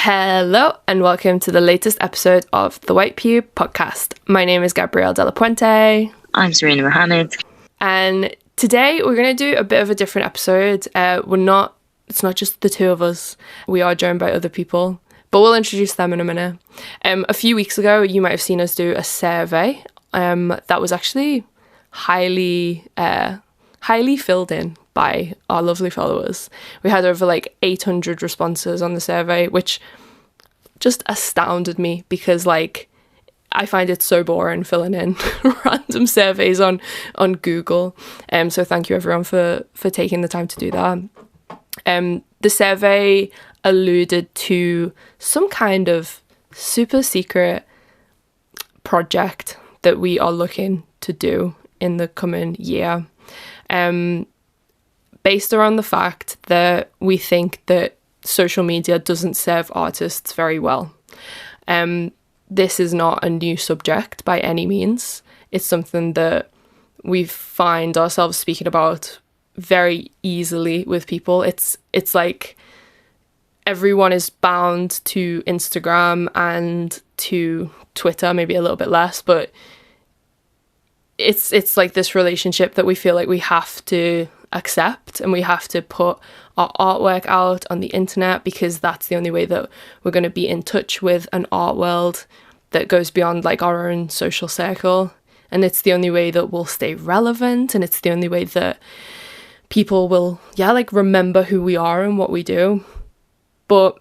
Hello and welcome to the latest episode of the White Pew podcast. My name is Gabrielle De La Puente. I'm Serena Mohammed. And today we're going to do a bit of a different episode. It's not just the two of us. We are joined by other people, but we'll introduce them in a minute. A few weeks ago, you might have seen us do a survey that was actually highly filled in by our lovely followers. We had over 800 responses on the survey, which just astounded me because I find it so boring filling in random surveys on Google. So thank you everyone for taking the time to do that. The survey alluded to some kind of super secret project that we are looking to do in the coming year. Based around the fact that we think that social media doesn't serve artists very well. This is not a new subject by any means. It's something that we find ourselves speaking about very easily with people. It's like everyone is bound to Instagram and to Twitter, maybe a little bit less, but it's like this relationship that we feel like we have to accept, and we have to put our artwork out on the internet because that's the only way that we're going to be in touch with an art world that goes beyond our own social circle, and it's the only way that we'll stay relevant, and it's the only way that people will remember who we are and what we do. But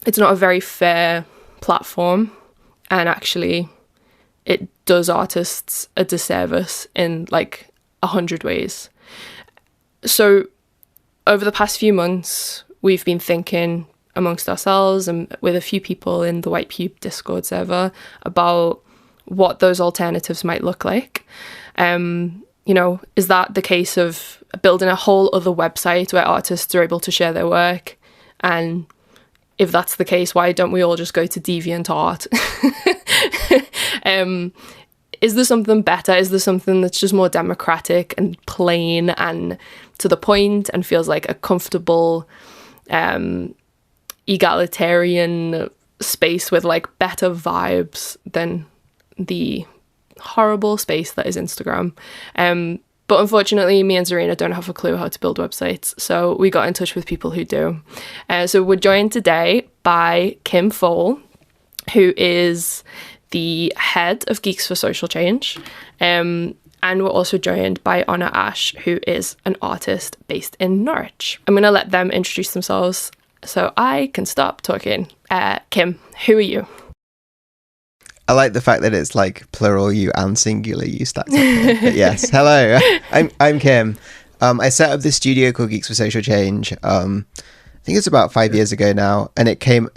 it's not a very fair platform, and actually it does artists a disservice in 100 ways. So over the past few months, we've been thinking amongst ourselves and with a few people in the White Pew Discord server about what those alternatives might look like. Is that the case of building a whole other website where artists are able to share their work? And if that's the case, why don't we all just go to DeviantArt? Is there something better? Is there something that's just more democratic and plain and to the point and feels like a comfortable, egalitarian space with better vibes than the horrible space that is Instagram? But unfortunately, me and Serena don't have a clue how to build websites, so we got in touch with people who do. So we're joined today by Kim Foale, who is the head of Geeks for Social Change. And we're also joined by Honor Ash, who is an artist based in Norwich. I'm going to let them introduce themselves so I can stop talking. Kim, who are you? I like the fact that it's plural you and singular you stacked up here. But yes, hello. I'm Kim. I set up this studio called Geeks for Social Change. I think it's about 5 years ago now, and it came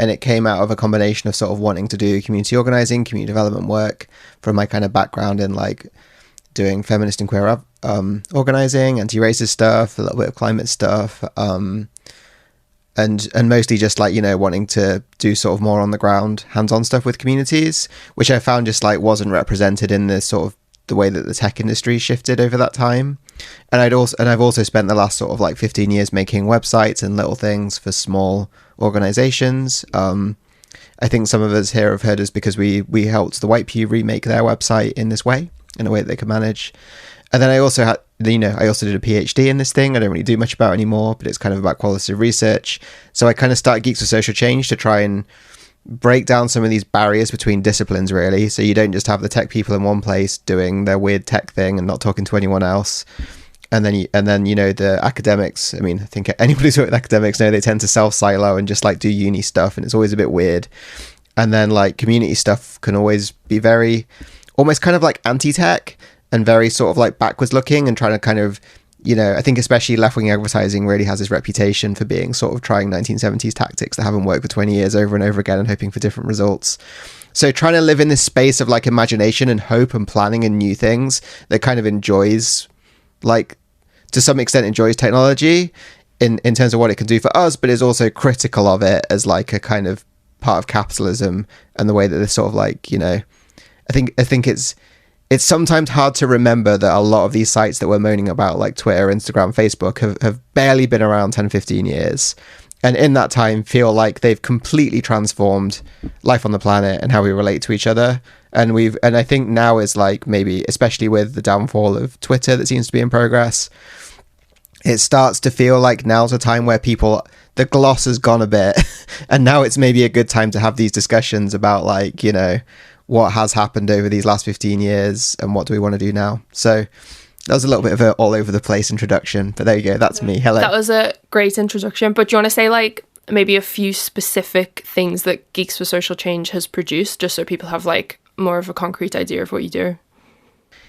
out of a combination of sort of wanting to do community organizing, community development work from my kind of background in doing feminist and queer organizing, anti-racist stuff, a little bit of climate stuff, and mostly just wanting to do sort of more on the ground, hands-on stuff with communities, which I found just wasn't represented in the sort of the way that the tech industry shifted over that time. And I've also spent the last sort of 15 years making websites and little things for small organizations. I think some of us here have heard us because we helped the White Pew remake their website in this way, in a way that they could manage. And then I also did a PhD in this thing. I don't really do much about it anymore, but it's kind of about qualitative research. So I kind of started Geeks for Social Change to try and break down some of these barriers between disciplines, really. So you don't just have the tech people in one place doing their weird tech thing and not talking to anyone else. And then the academics, I think anybody who's worked with academics know they tend to self-silo and just do uni stuff, and it's always a bit weird. And then community stuff can always be very, almost kind of anti-tech and very sort of backwards looking and trying to kind of, I think especially left-wing advertising really has this reputation for being sort of trying 1970s tactics that haven't worked for 20 years over and over again and hoping for different results. So trying to live in this space of imagination and hope and planning and new things that kind of enjoys, to some extent enjoys technology in terms of what it can do for us, but is also critical of it as a kind of part of capitalism and the way that this sort of I think it's sometimes hard to remember that a lot of these sites that we're moaning about, like Twitter, Instagram, Facebook, have barely been around 10, 15 years. and in that time feel like they've completely transformed life on the planet and how we relate to each other. And I think now is like, maybe especially with the downfall of Twitter that seems to be in progress, it starts to feel like now's a time where the gloss has gone a bit and now it's maybe a good time to have these discussions about, like, you know, what has happened over these last 15 years and what do we want to do now. So that was a little bit of an all over the place introduction, but there you go. That's me. Hello. That was a great introduction. But do you want to say, like, maybe a few specific things that Geeks for Social Change has produced, just so people have, like, more of a concrete idea of what you do?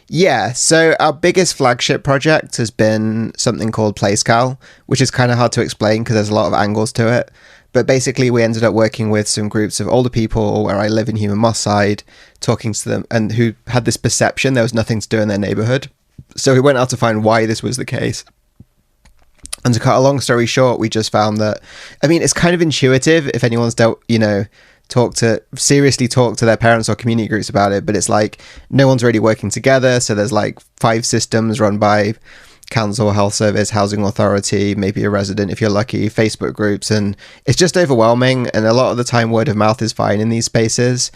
Yeah, so our biggest flagship project has been something called PlayScal, which is kind of hard to explain because there's a lot of angles to it. But basically, we ended up working with some groups of older people where I live in Human Moss Side, talking to them, and who had this perception there was nothing to do in their neighborhood. So we went out to find why this was the case. And to cut a long story short, we just found that, I mean, it's kind of intuitive if anyone's seriously talk to their parents or community groups about it, but it's like no one's really working together. So there's like 5 systems run by council, health service, housing authority, maybe a resident if you're lucky, Facebook groups, and it's just overwhelming. And a lot of the time word of mouth is fine in these spaces.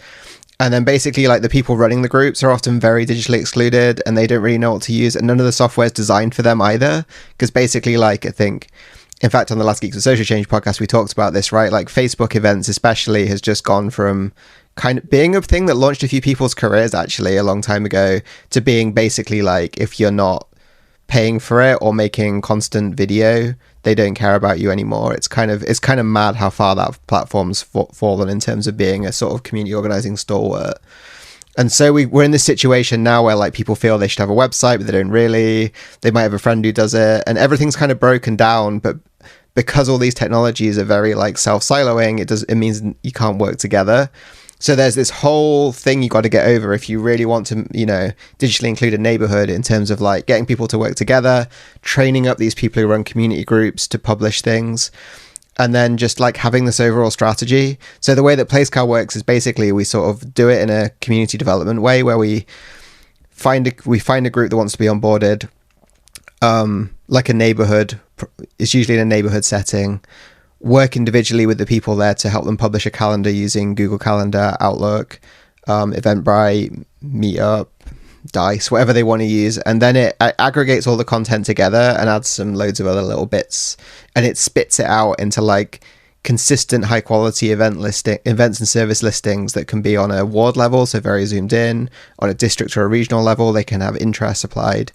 And then basically, like, the people running the groups are often very digitally excluded and they don't really know what to use, and none of the software is designed for them either, because basically, like, I think, in fact, on the last Geeks for Social Change podcast, we talked about this, right? Like, Facebook events especially has just gone from kind of being a thing that launched a few people's careers actually a long time ago to being basically like, if you're not paying for it or making constant video, they don't care about you anymore. It's kind of mad how far that platform's fallen in terms of being a sort of community organizing stalwart. And so we're in this situation now where, like, people feel they should have a website, but they don't really. They might have a friend who does it, and everything's kind of broken down. But because all these technologies are very, like, self-siloing, it means you can't work together. So there's this whole thing you got to get over if you really want to, you know, digitally include a neighborhood in terms of, like, getting people to work together, training up these people who run community groups to publish things, and then just, like, having this overall strategy. So the way that PlayScal works is basically we sort of do it in a community development way where we find a group that wants to be onboarded, like a neighborhood. It's usually in a neighborhood setting. Work individually with the people there to help them publish a calendar using Google Calendar, Outlook, Eventbrite, Meetup, Dice, whatever they want to use. And then it aggregates all the content together and adds some loads of other little bits. And it spits it out into, like, consistent high quality events and service listings that can be on a ward level, so very zoomed in, on a district or a regional level. They can have interests applied.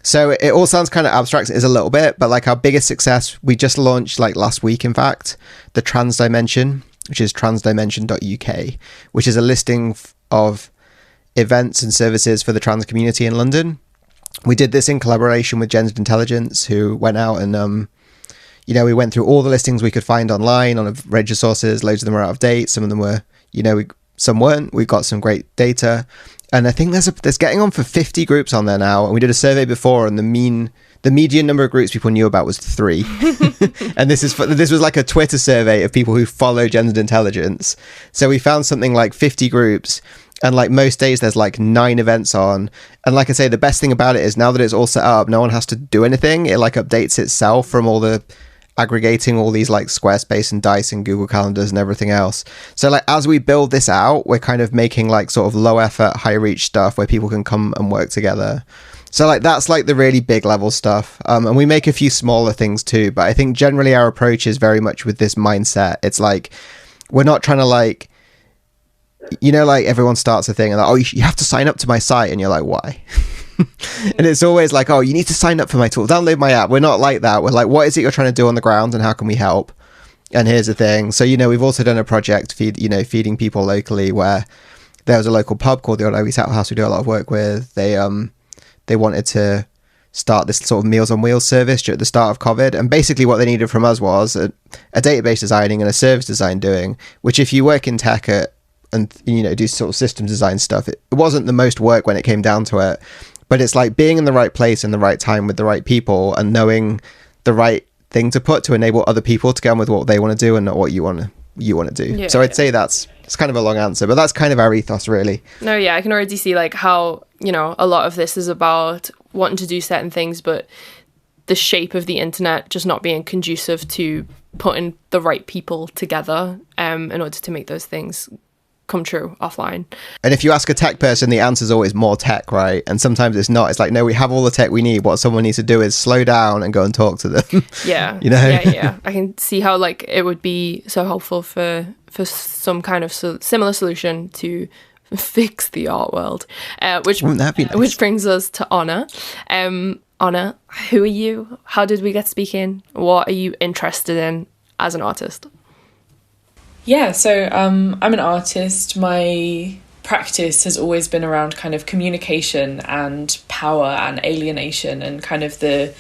So it all sounds kind of abstract. It is a little bit, but, like, our biggest success, we just launched, like, last week, in fact, the Trans Dimension, which is transdimension.uk, which is a listing of events and services for the trans community in London. We did this in collaboration with Gendered Intelligence, who went out and, we went through all the listings we could find online on a range of sources. Loads of them were out of date. Some of them were, some weren't. We got some great data. And I think there's getting on for 50 groups on there now. And we did a survey before, and the median number of groups people knew about was 3. And this was like a Twitter survey of people who follow Gendered Intelligence. So we found something like 50 groups, and, like, most days there's, like, 9 events on. And, like I say, the best thing about it is now that it's all set up, no one has to do anything. It, like, updates itself from all the aggregating all these, like, Squarespace and Dice and Google Calendars and everything else. So, like, as we build this out, we're kind of making, like, sort of low effort, high reach stuff where people can come and work together. So, like, that's, like, the really big level stuff. And we make a few smaller things too, but I think generally our approach is very much with this mindset. It's like, we're not trying to, like, like, everyone starts a thing and, like, oh, you have to sign up to my site, and you're like, why? And it's always like, oh, you need to sign up for my tool, download my app. We're not like that. We're like, what is it you're trying to do on the ground, and how can we help? And here's the thing. So, we've also done a project feeding people locally, where there was a local pub called the Old Ivy House we do a lot of work with. They wanted to start this sort of Meals on Wheels service at the start of COVID, and basically what they needed from us was a database designing and a service design doing, which, if you work in tech and do sort of systems design stuff, it wasn't the most work when it came down to it. But it's like being in the right place in the right time with the right people, and knowing the right thing to put to enable other people to get on with what they want to do and not what you want to do. Yeah, so I'd say it's kind of a long answer, but that's kind of our ethos, really. No, yeah, I can already see, like, how, a lot of this is about wanting to do certain things, but the shape of the internet just not being conducive to putting the right people together in order to make those things come true offline. And if you ask a tech person, the answer is always more tech, right? And sometimes it's not. It's like, no, we have all the tech we need. What someone needs to do is slow down and go and talk to them. Yeah. You know? Yeah. I can see how like it would be so helpful for some kind of similar solution to fix the art world, which Wouldn't that be nice? Which brings us to Honor. Honor, who are you? How did we get speaking? What are you interested in as an artist? Yeah, so I'm an artist. My practice has always been around kind of communication and power and alienation and kind of the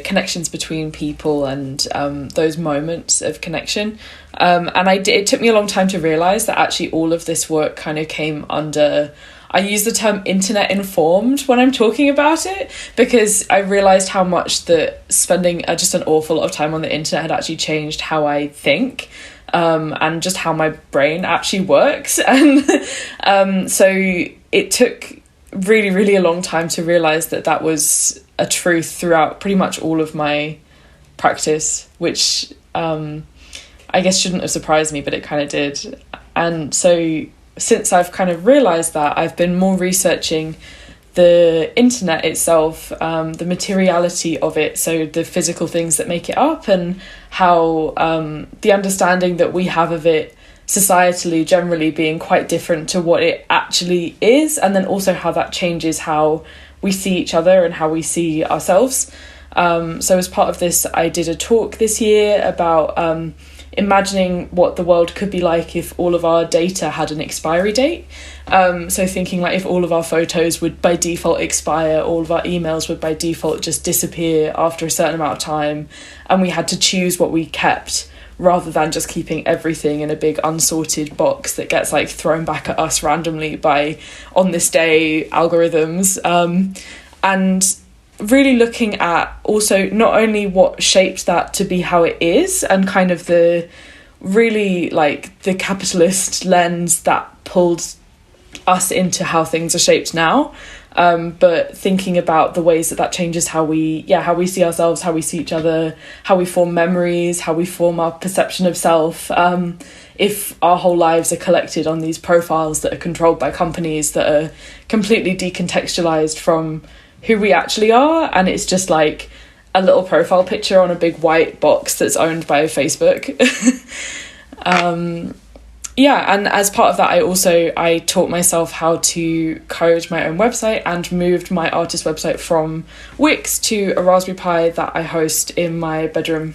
connections between people and those moments of connection. And it took me a long time to realise that actually all of this work kind of came under... I use the term internet informed when I'm talking about it, because I realised how much that spending just an awful lot of time on the internet had actually changed how I think. And just how my brain actually works. And so it took really, really a long time to realise that was a truth throughout pretty much all of my practice, which I guess shouldn't have surprised me, but it kind of did. And so since I've kind of realised that, I've been more researching the internet itself, the materiality of it, so the physical things that make it up, and how the understanding that we have of it societally generally being quite different to what it actually is, and then also how that changes how we see each other and how we see ourselves. So as part of this, I did a talk this year about imagining what the world could be like if all of our data had an expiry date. So thinking like if all of our photos would by default expire, all of our emails would by default just disappear after a certain amount of time, and we had to choose what we kept rather than just keeping everything in a big unsorted box that gets like thrown back at us randomly by on this day algorithms. And really looking at also not only what shaped that to be how it is, and kind of the really like the capitalist lens that pulled us into how things are shaped now, but thinking about the ways that changes how we see ourselves, how we see each other, how we form memories, how we form our perception of self, if our whole lives are collected on these profiles that are controlled by companies that are completely decontextualized from who we actually are, and it's just like a little profile picture on a big white box that's owned by Facebook. And as part of that, I taught myself how to code my own website and moved my artist website from Wix to a Raspberry Pi that I host in my bedroom,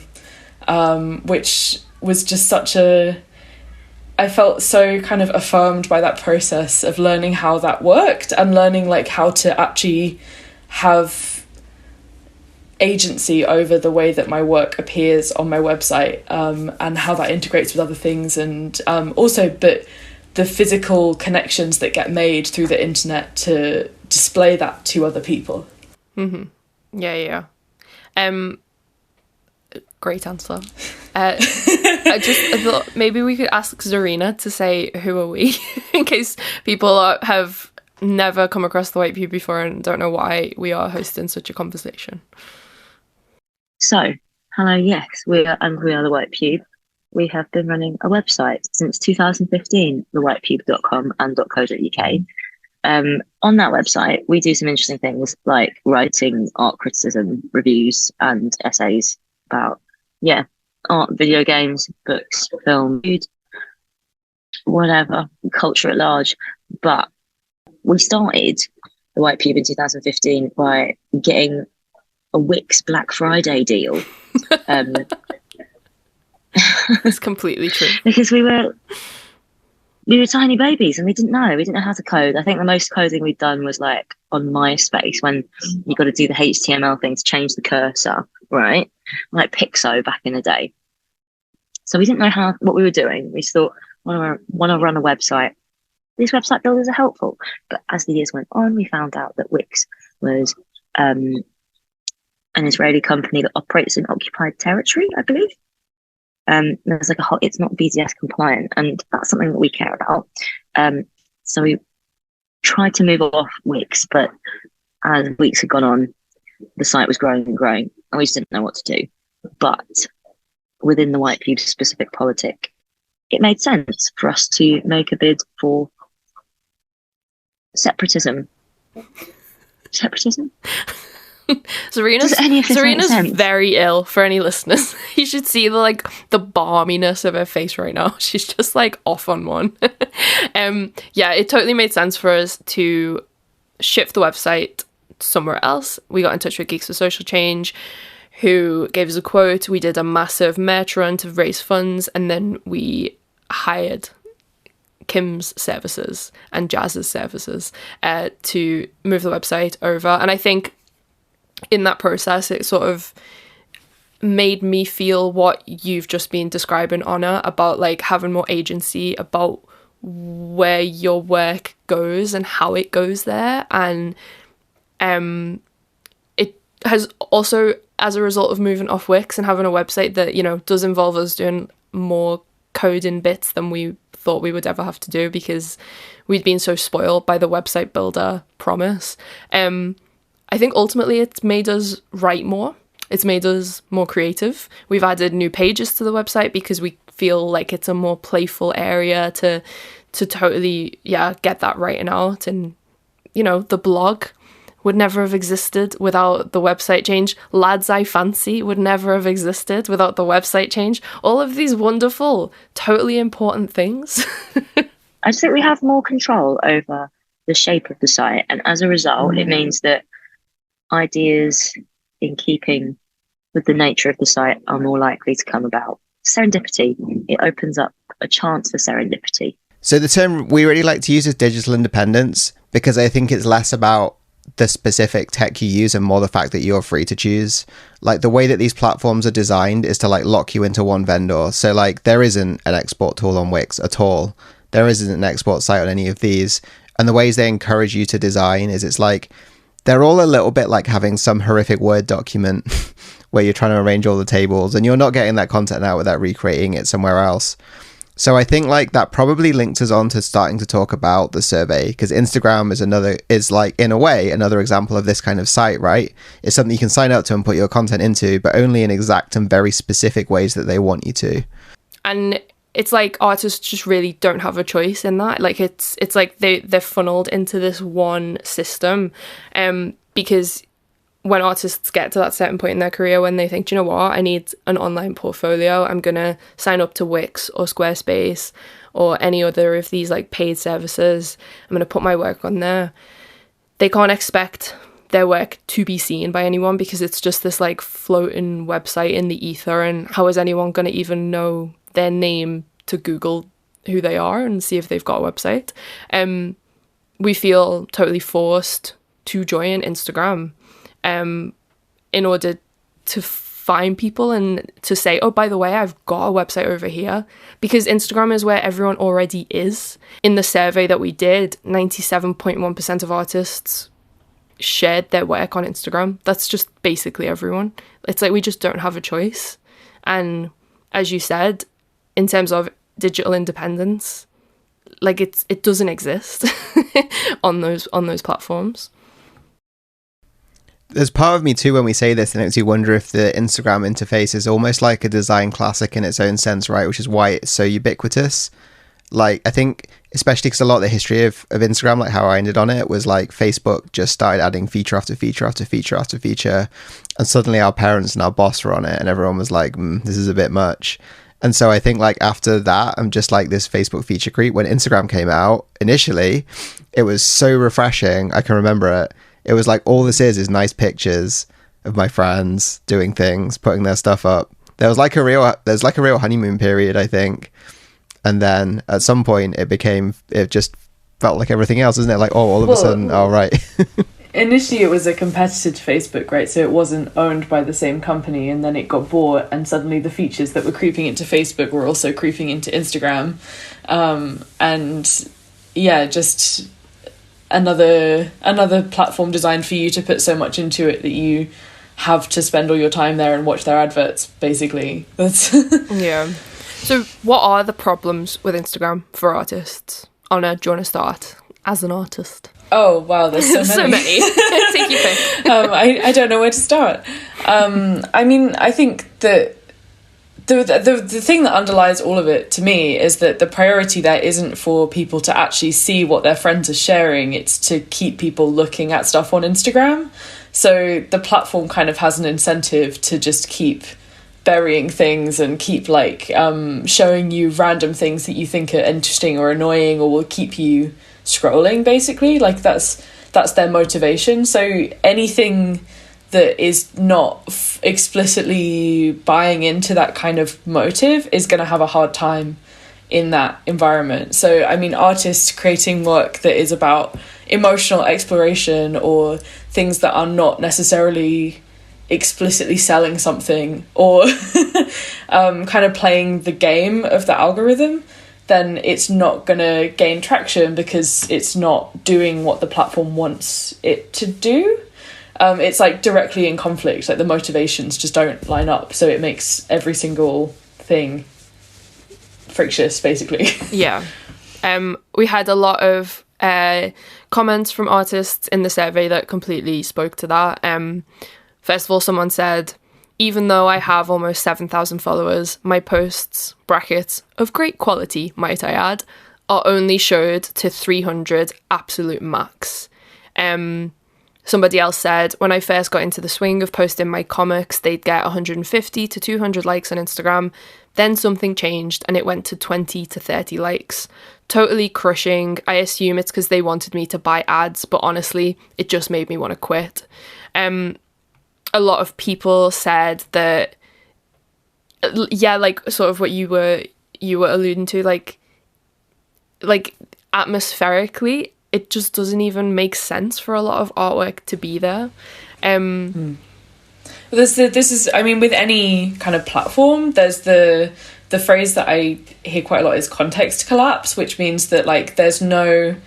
which was just I felt so kind of affirmed by that process of learning how that worked and learning like how to actually have agency over the way that my work appears on my website, and how that integrates with other things, and but the physical connections that get made through the internet to display that to other people. Great answer. I thought maybe we could ask Zarina to say who are we in case people have never come across the White Pew before and don't know why we are hosting such a conversation. So, hello, yes, we are the White Pew. We have been running a website since 2015, thewhitepew.com and .co.uk. On that website, we do some interesting things like writing art criticism, reviews, and essays about, art, video games, books, film, food, whatever, culture at large. But we started the White Pew in 2015 by getting a Wix Black Friday deal. It's completely true. Because we were tiny babies and we didn't know how to code. I think the most coding we'd done was like on MySpace, when you got to do the HTML thing to change the cursor, right? Like Pixo back in the day. So we didn't know what we were doing. We just thought, want to run a website. These website builders are helpful. But as the years went on, we found out that Wix was an Israeli company that operates in occupied territory, I believe. There's like it's not BDS compliant, and that's something that we care about. So we tried to move off Wix, but as weeks had gone on, the site was growing and growing, and we just didn't know what to do. But within the white people specific politic, it made sense for us to make a bid for separatism. Separatism? Serena's very ill for any listeners. You should see the balminess of her face right now. She's just like off on one. Yeah, it totally made sense for us to shift the website somewhere else. We got in touch with Geeks for Social Change, who gave us a quote. We did a massive merch run to raise funds, and then we hired Kim's services and Jazz's services to move the website over. And I think in that process, it sort of made me feel what you've just been describing, Honor, about like having more agency about where your work goes and how it goes there. And it has also, as a result of moving off Wix and having a website that, you know, does involve us doing more coding bits than we thought we would ever have to do because we'd been so spoiled by the website builder promise. I think ultimately it's made us write more. It's made us more creative. We've added new pages to the website because we feel like it's a more playful area to totally, get that writing out. And, you know, the blog would never have existed without the website change. Lads I Fancy would never have existed without the website change. All of these wonderful, totally important things. I just think we have more control over the shape of the site. And as a result, it means that ideas in keeping with the nature of the site are more likely to come about. Serendipity. It opens up a chance for serendipity. So the term we really like to use is digital independence, because I think it's less about the specific tech you use and more the fact that you're free to choose. Like the way that these platforms are designed is to like lock you into one vendor. So like there isn't an export tool on Wix at all. There isn't an export site on any of these. And the ways they encourage you to design is it's like they're all a little bit like having some horrific Word document where you're trying to arrange all the tables and you're not getting that content out without recreating it somewhere else. So I think like that probably links us on to starting to talk about the survey, because Instagram is like in a way another example of this kind of site, right? It's something you can sign up to and put your content into, but only in exact and very specific ways that they want you to. And it's like artists just really don't have a choice in that. Like it's like they're funneled into this one system, because when artists get to that certain point in their career when they think, do you know what, I need an online portfolio, I'm gonna sign up to Wix or Squarespace or any other of these like paid services, I'm gonna put my work on there. They can't expect their work to be seen by anyone because it's just this like floating website in the ether, and how is anyone gonna even know their name to Google who they are and see if they've got a website? We feel totally forced to join Instagram in order to find people and to say, oh, by the way, I've got a website over here, because Instagram is where everyone already is. In the survey that we did, 97.1% of artists shared their work on Instagram. That's just basically everyone. It's like we just don't have a choice. And as you said, in terms of digital independence, like it doesn't exist on those platforms. There's part of me too when we say this, and it makes you wonder if the Instagram interface is almost like a design classic in its own sense, right? Which is why it's so ubiquitous. Like I think especially because a lot of the history of Instagram, like how I ended on it, was like Facebook just started adding feature after feature after feature after feature, and suddenly our parents and our boss were on it, and everyone was like, this is a bit much. And so I think like after that, I'm just like this Facebook feature creep. When Instagram came out initially, it was so refreshing. I can remember it. It was like, all this is nice pictures of my friends doing things, putting their stuff up. There's like a real honeymoon period, I think. And then at some point it just felt like everything else, isn't it? Like, all of a sudden, right. Initially it was a competitor to Facebook, right? So it wasn't owned by the same company, and then it got bought, and suddenly the features that were creeping into Facebook were also creeping into Instagram. And yeah, just another platform designed for you to put so much into it that you have to spend all your time there and watch their adverts, basically. That's yeah. So what are the problems with Instagram for artists? Anna, do you want to start as an artist? Oh wow, there's so many. So many. Take your pick. I don't know where to start. I mean, I think that the thing that underlies all of it to me is that the priority there isn't for people to actually see what their friends are sharing. It's to keep people looking at stuff on Instagram. So the platform kind of has an incentive to just keep burying things and keep like showing you random things that you think are interesting or annoying or will keep you scrolling, basically. Like that's their motivation. So anything that is not explicitly buying into that kind of motive is going to have a hard time in that environment. So I mean, artists creating work that is about emotional exploration or things that are not necessarily explicitly selling something or kind of playing the game of the algorithm, then it's not going to gain traction because it's not doing what the platform wants it to do. It's like directly in conflict, like the motivations just don't line up, so it makes every single thing frictious, basically. Yeah. We had a lot of comments from artists in the survey that completely spoke to that. First of all, someone said, even though I have almost 7,000 followers, my posts, brackets, of great quality, might I add, are only showed to 300 absolute max. Somebody else said, when I first got into the swing of posting my comics, they'd get 150 to 200 likes on Instagram. Then something changed and it went to 20 to 30 likes. Totally crushing. I assume it's because they wanted me to buy ads, but honestly, it just made me want to quit. A lot of people said that, yeah, like sort of what you were alluding to, like atmospherically, it just doesn't even make sense for a lot of artwork to be there. This is, I mean, with any kind of platform, there's the phrase that I hear quite a lot is context collapse, which means that like there's no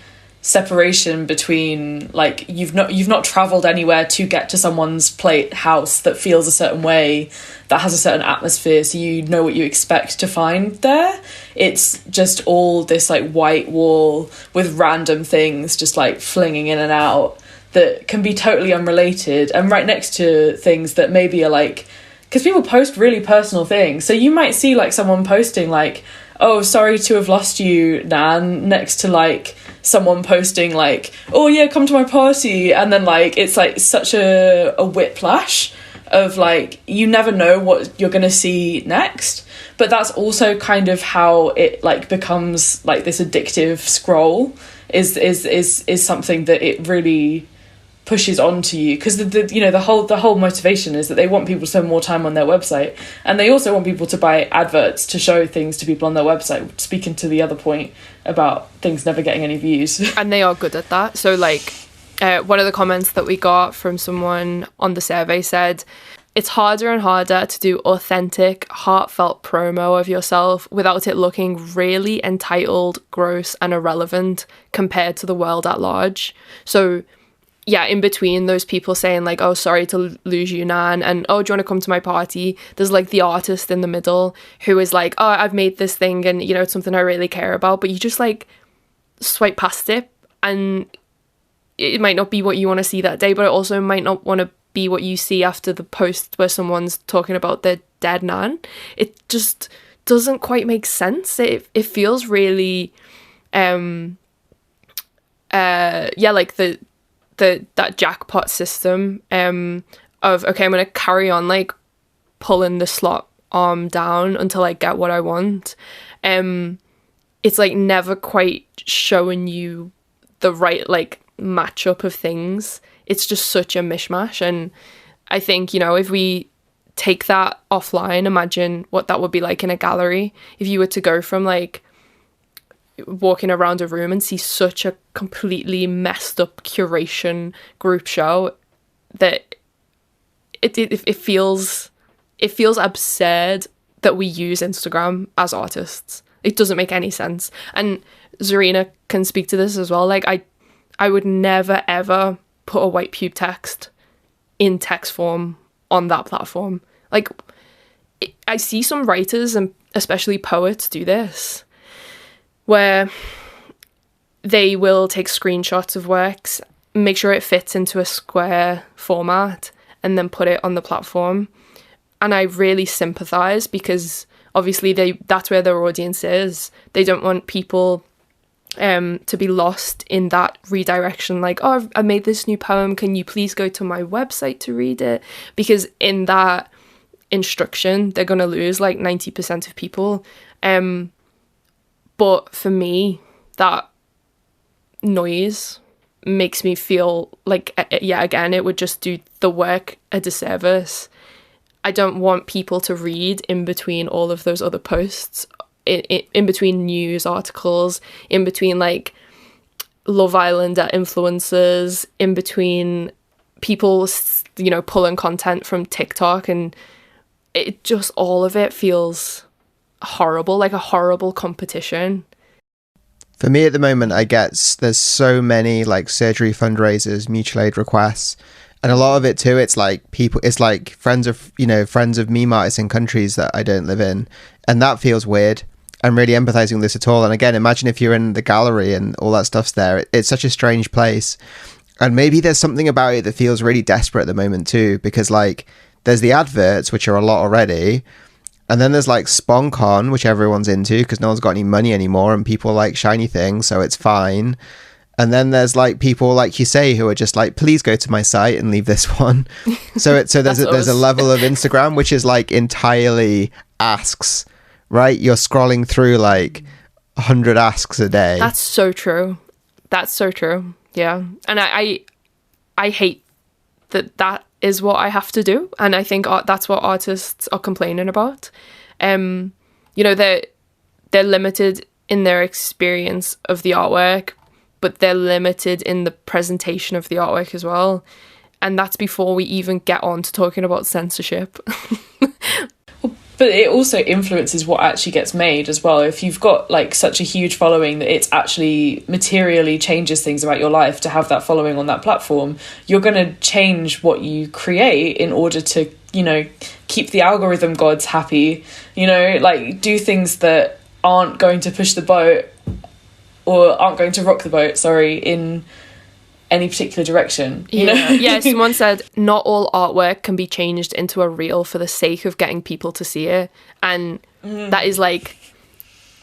separation between like you've not traveled anywhere to get to someone's house that feels a certain way, that has a certain atmosphere, so you know what you expect to find there. It's just all this like white wall with random things just like flinging in and out that can be totally unrelated and right next to things that maybe are like, because people post really personal things, so you might see like someone posting like, oh, sorry to have lost you, Nan, next to like someone posting like, oh yeah, come to my party, and then like it's like such a whiplash of like you never know what you're gonna see next. But that's also kind of how it like becomes like this addictive scroll is something that it really pushes onto you, because the whole motivation is that they want people to spend more time on their website, and they also want people to buy adverts to show things to people on their website, speaking to the other point about things never getting any views. And they are good at that. So like one of the comments that we got from someone on the survey said, it's harder and harder to do authentic, heartfelt promo of yourself without it looking really entitled, gross and irrelevant compared to the world at large. So yeah, in between those people saying like, oh, sorry to lose you, Nan, and oh, do you want to come to my party? There's like the artist in the middle who is like, oh, I've made this thing and, you know, it's something I really care about, but you just like swipe past it and it might not be what you want to see that day, but it also might not want to be what you see after the post where someone's talking about their dead Nan. It just doesn't quite make sense. It feels really, like that jackpot system of, okay, I'm going to carry on like pulling the slot arm down until I get what I want. It's like never quite showing you the right like matchup of things. It's just such a mishmash. And I think, you know, if we take that offline, imagine what that would be like in a gallery. If you were to go from like walking around a room and see such a completely messed up curation group show, that it feels absurd that we use Instagram as artists. It doesn't make any sense. And Zarina can speak to this as well. Like I would never ever put a white pube text in text form on that platform. Like I see some writers and especially poets do this, where they will take screenshots of works, make sure it fits into a square format and then put it on the platform. And I really sympathize, because obviously that's where their audience is. They don't want people to be lost in that redirection, like, oh, I made this new poem, can you please go to my website to read it? Because in that instruction, they're going to lose like 90% of people. But for me, that noise makes me feel like, again, it would just do the work a disservice. I don't want people to read in between all of those other posts, in between news articles, in between like Love Islander influencers, in between people, you know, pulling content from TikTok, and it just, all of it feels horrible, like a horrible competition. For me at the moment, I get there's so many like surgery fundraisers, mutual aid requests, and a lot of it too, it's like people, it's like friends of meme artists in countries that I don't live in, and that feels weird. I'm really empathizing with this at all. And again, imagine if you're in the gallery and all that stuff's there. It's such a strange place, and maybe there's something about it that feels really desperate at the moment too, because like there's the adverts, which are a lot already. And then there's like SponCon, which everyone's into because no one's got any money anymore and people like shiny things, so it's fine. And then there's like people like you say who are just like, please go to my site and leave this one. So there's a level of Instagram which is like entirely asks, right? You're scrolling through like 100 asks a day. That's so true. That's so true. Yeah. And I hate that is what I have to do, and I think that's what artists are complaining about. You know, they're limited in their experience of the artwork, but they're limited in the presentation of the artwork as well, and that's before we even get on to talking about censorship. But it also influences what actually gets made as well. If you've got like such a huge following that it's actually materially changes things about your life to have that following on that platform, you're going to change what you create in order to, you know, keep the algorithm gods happy, you know, like do things that aren't going to push the boat or aren't going to rock the boat, in any particular direction, you know? Yeah, someone said not all artwork can be changed into a reel for the sake of getting people to see it, and that is like,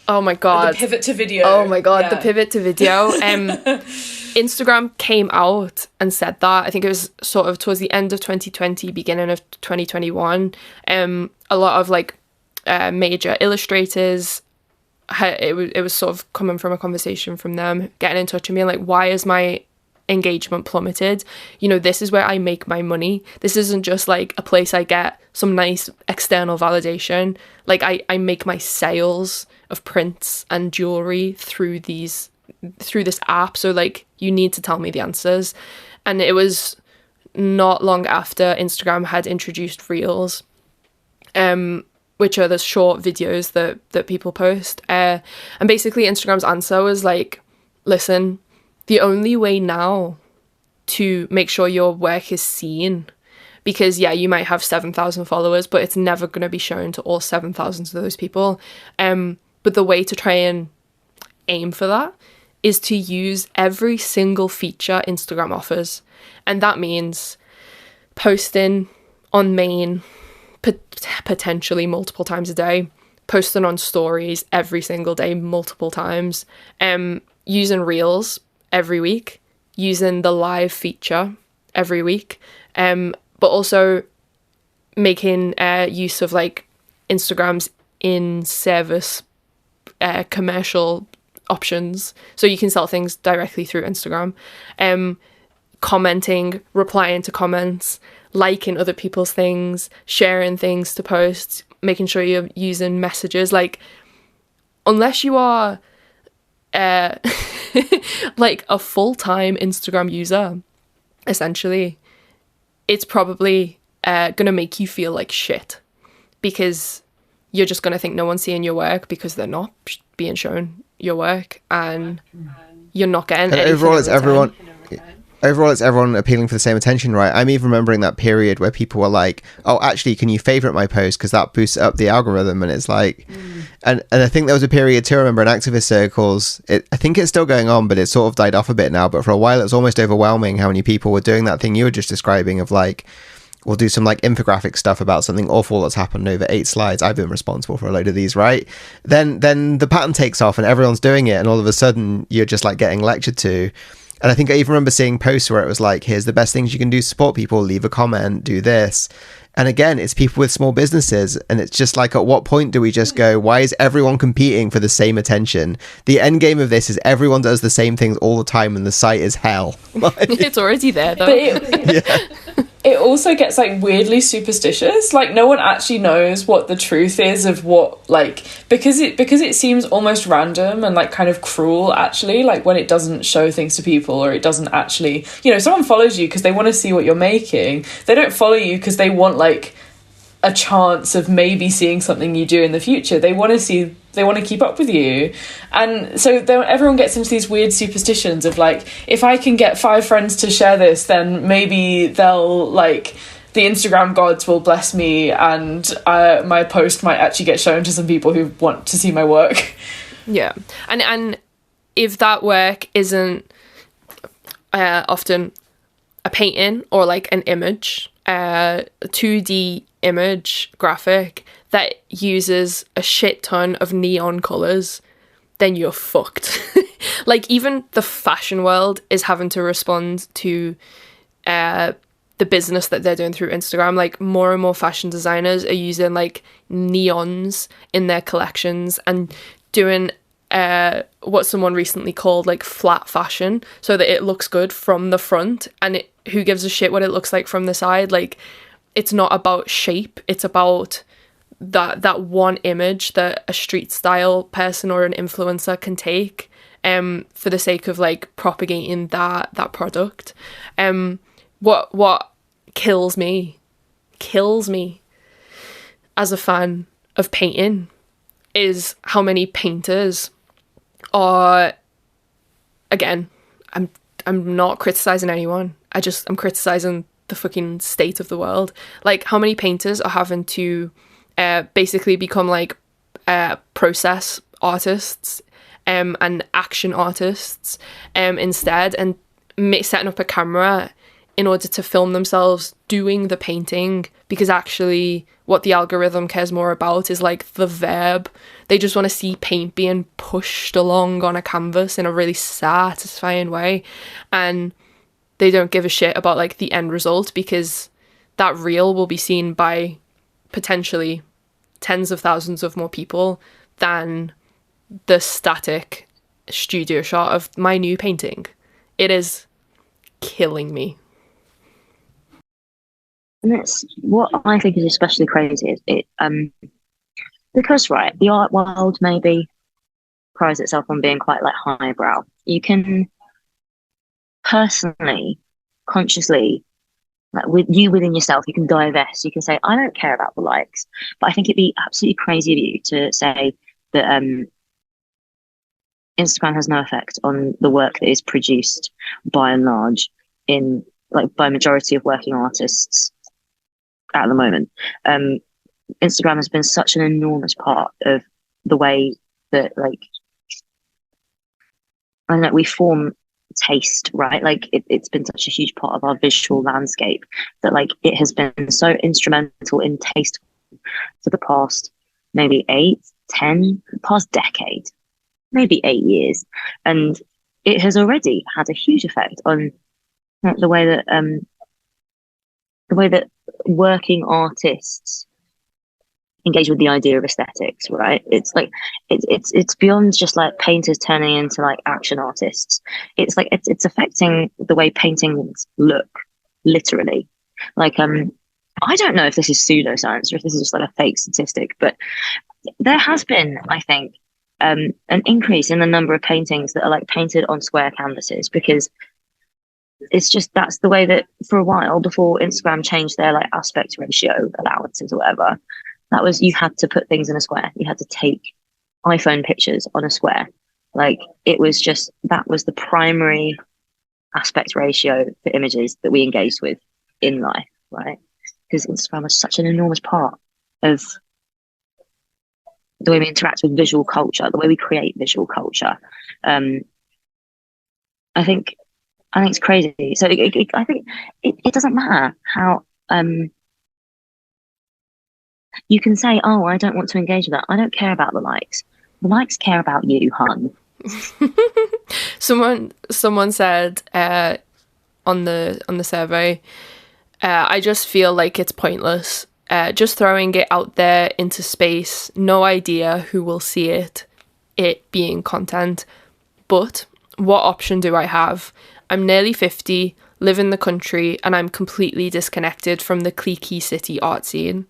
oh my god, the pivot to video. Oh my god, the pivot to video. Instagram came out and said that, I think it was sort of towards the end of 2020, beginning of 2021. A lot of like major illustrators, it was sort of coming from a conversation from them, getting in touch with me like, why is my engagement plummeted? You know, this is where I make my money. This isn't just like a place I get some nice external validation. Like I make my sales of prints and jewelry through this app, so like you need to tell me the answers. And it was not long after Instagram had introduced Reels, which are the short videos that people post, and basically Instagram's answer was like, listen, the only way now to make sure your work is seen, because yeah, you might have 7,000 followers, but it's never going to be shown to all 7,000 of those people. But the way to try and aim for that is to use every single feature Instagram offers. And that means posting on main potentially multiple times a day, posting on stories every single day multiple times, using Reels every week, using the live feature every week, but also making use of like Instagram's in-service commercial options, so you can sell things directly through Instagram, commenting, replying to comments, liking other people's things, sharing things to posts, making sure you're using messages. Like, unless you are like a full-time Instagram user, essentially, it's probably gonna make you feel like shit, because you're just gonna think no one's seeing your work because they're not being shown your work, and you're not getting anything. Overall, it's everyone appealing for the same attention, right? I'm even remembering that period where people were like, oh, actually, can you favorite my post because that boosts up the algorithm? And it's like, And I think there was a period too, I remember in activist circles, I think it's still going on, but it's sort of died off a bit now. But for a while, it was almost overwhelming how many people were doing that thing you were just describing of like, we'll do some like infographic stuff about something awful that's happened over 8 slides. I've been responsible for a load of these, right? Then the pattern takes off and everyone's doing it, and all of a sudden you're just like getting lectured to. And I think I even remember seeing posts where it was like, here's the best things you can do to support people, leave a comment, do this. And again, it's people with small businesses, and it's just like, at what point do we just go, why is everyone competing for the same attention? The end game of this is everyone does the same things all the time, and the site is hell. It's already there, though. But it also gets like weirdly superstitious. Like no one actually knows what the truth is of what, like, because it seems almost random and like kind of cruel actually, like when it doesn't show things to people, or it doesn't actually, you know, someone follows you because they want to see what you're making. They don't follow you because they want like a chance of maybe seeing something you do in the future. They want to keep up with you. And so everyone gets into these weird superstitions of like, if I can get 5 friends to share this, then maybe they'll like, the Instagram gods will bless me, and my post might actually get shown to some people who want to see my work. Yeah. And if that work isn't often a painting or like an image, 2D image graphic that uses a shit ton of neon colors, then you're fucked. Like even the fashion world is having to respond to the business that they're doing through Instagram. Like more and more fashion designers are using like neons in their collections and doing what someone recently called like flat fashion, so that it looks good from the front, and who gives a shit what it looks like from the side. Like it's not about shape, it's about that one image that a street style person or an influencer can take for the sake of like propagating that product. What kills me as a fan of painting is how many painters are, again, I'm not criticizing anyone, I'm criticizing the fucking state of the world. Like how many painters are having to basically become like process artists and action artists instead, and setting up a camera in order to film themselves doing the painting, because actually what the algorithm cares more about is like the verb. They just want to see paint being pushed along on a canvas in a really satisfying way, and they don't give a shit about like the end result, because that reel will be seen by potentially tens of thousands of more people than the static studio shot of my new painting. It is killing me. And that's what I think is especially crazy. Because right, the art world maybe prides itself on being quite like highbrow. You can personally, consciously, like within yourself, you can divest. You can say, I don't care about the likes. But I think it'd be absolutely crazy of you to say that Instagram has no effect on the work that is produced by and large by majority of working artists at the moment. Instagram has been such an enormous part of the way that, like, I don't know, we form taste, right? Like it's been such a huge part of our visual landscape that like it has been so instrumental in taste for the past maybe past decade, maybe 8 years. And it has already had a huge effect on the way that working artists engage with the idea of aesthetics, right? It's like it's beyond just like painters turning into like action artists. It's like it's affecting the way paintings look, literally. Like I don't know if this is pseudoscience or if this is just like a fake statistic, but there has been, I think, an increase in the number of paintings that are like painted on square canvases, because it's just, that's the way that for a while, before Instagram changed their like aspect ratio allowances or whatever, that was, you had to put things in a square. You had to take iPhone pictures on a square. Like it was just, that was the primary aspect ratio for images that we engaged with in life, right? Because Instagram was such an enormous part of the way we interact with visual culture, the way we create visual culture. Um, I think it's crazy. So I think it doesn't matter how you can say, "Oh, I don't want to engage with that. I don't care about the likes. The likes care about you, hun." Someone said on the survey, I just feel like it's pointless. Just throwing it out there into space, no idea who will see it being content. But what option do I have? I'm nearly 50, live in the country, and I'm completely disconnected from the cliquey city art scene.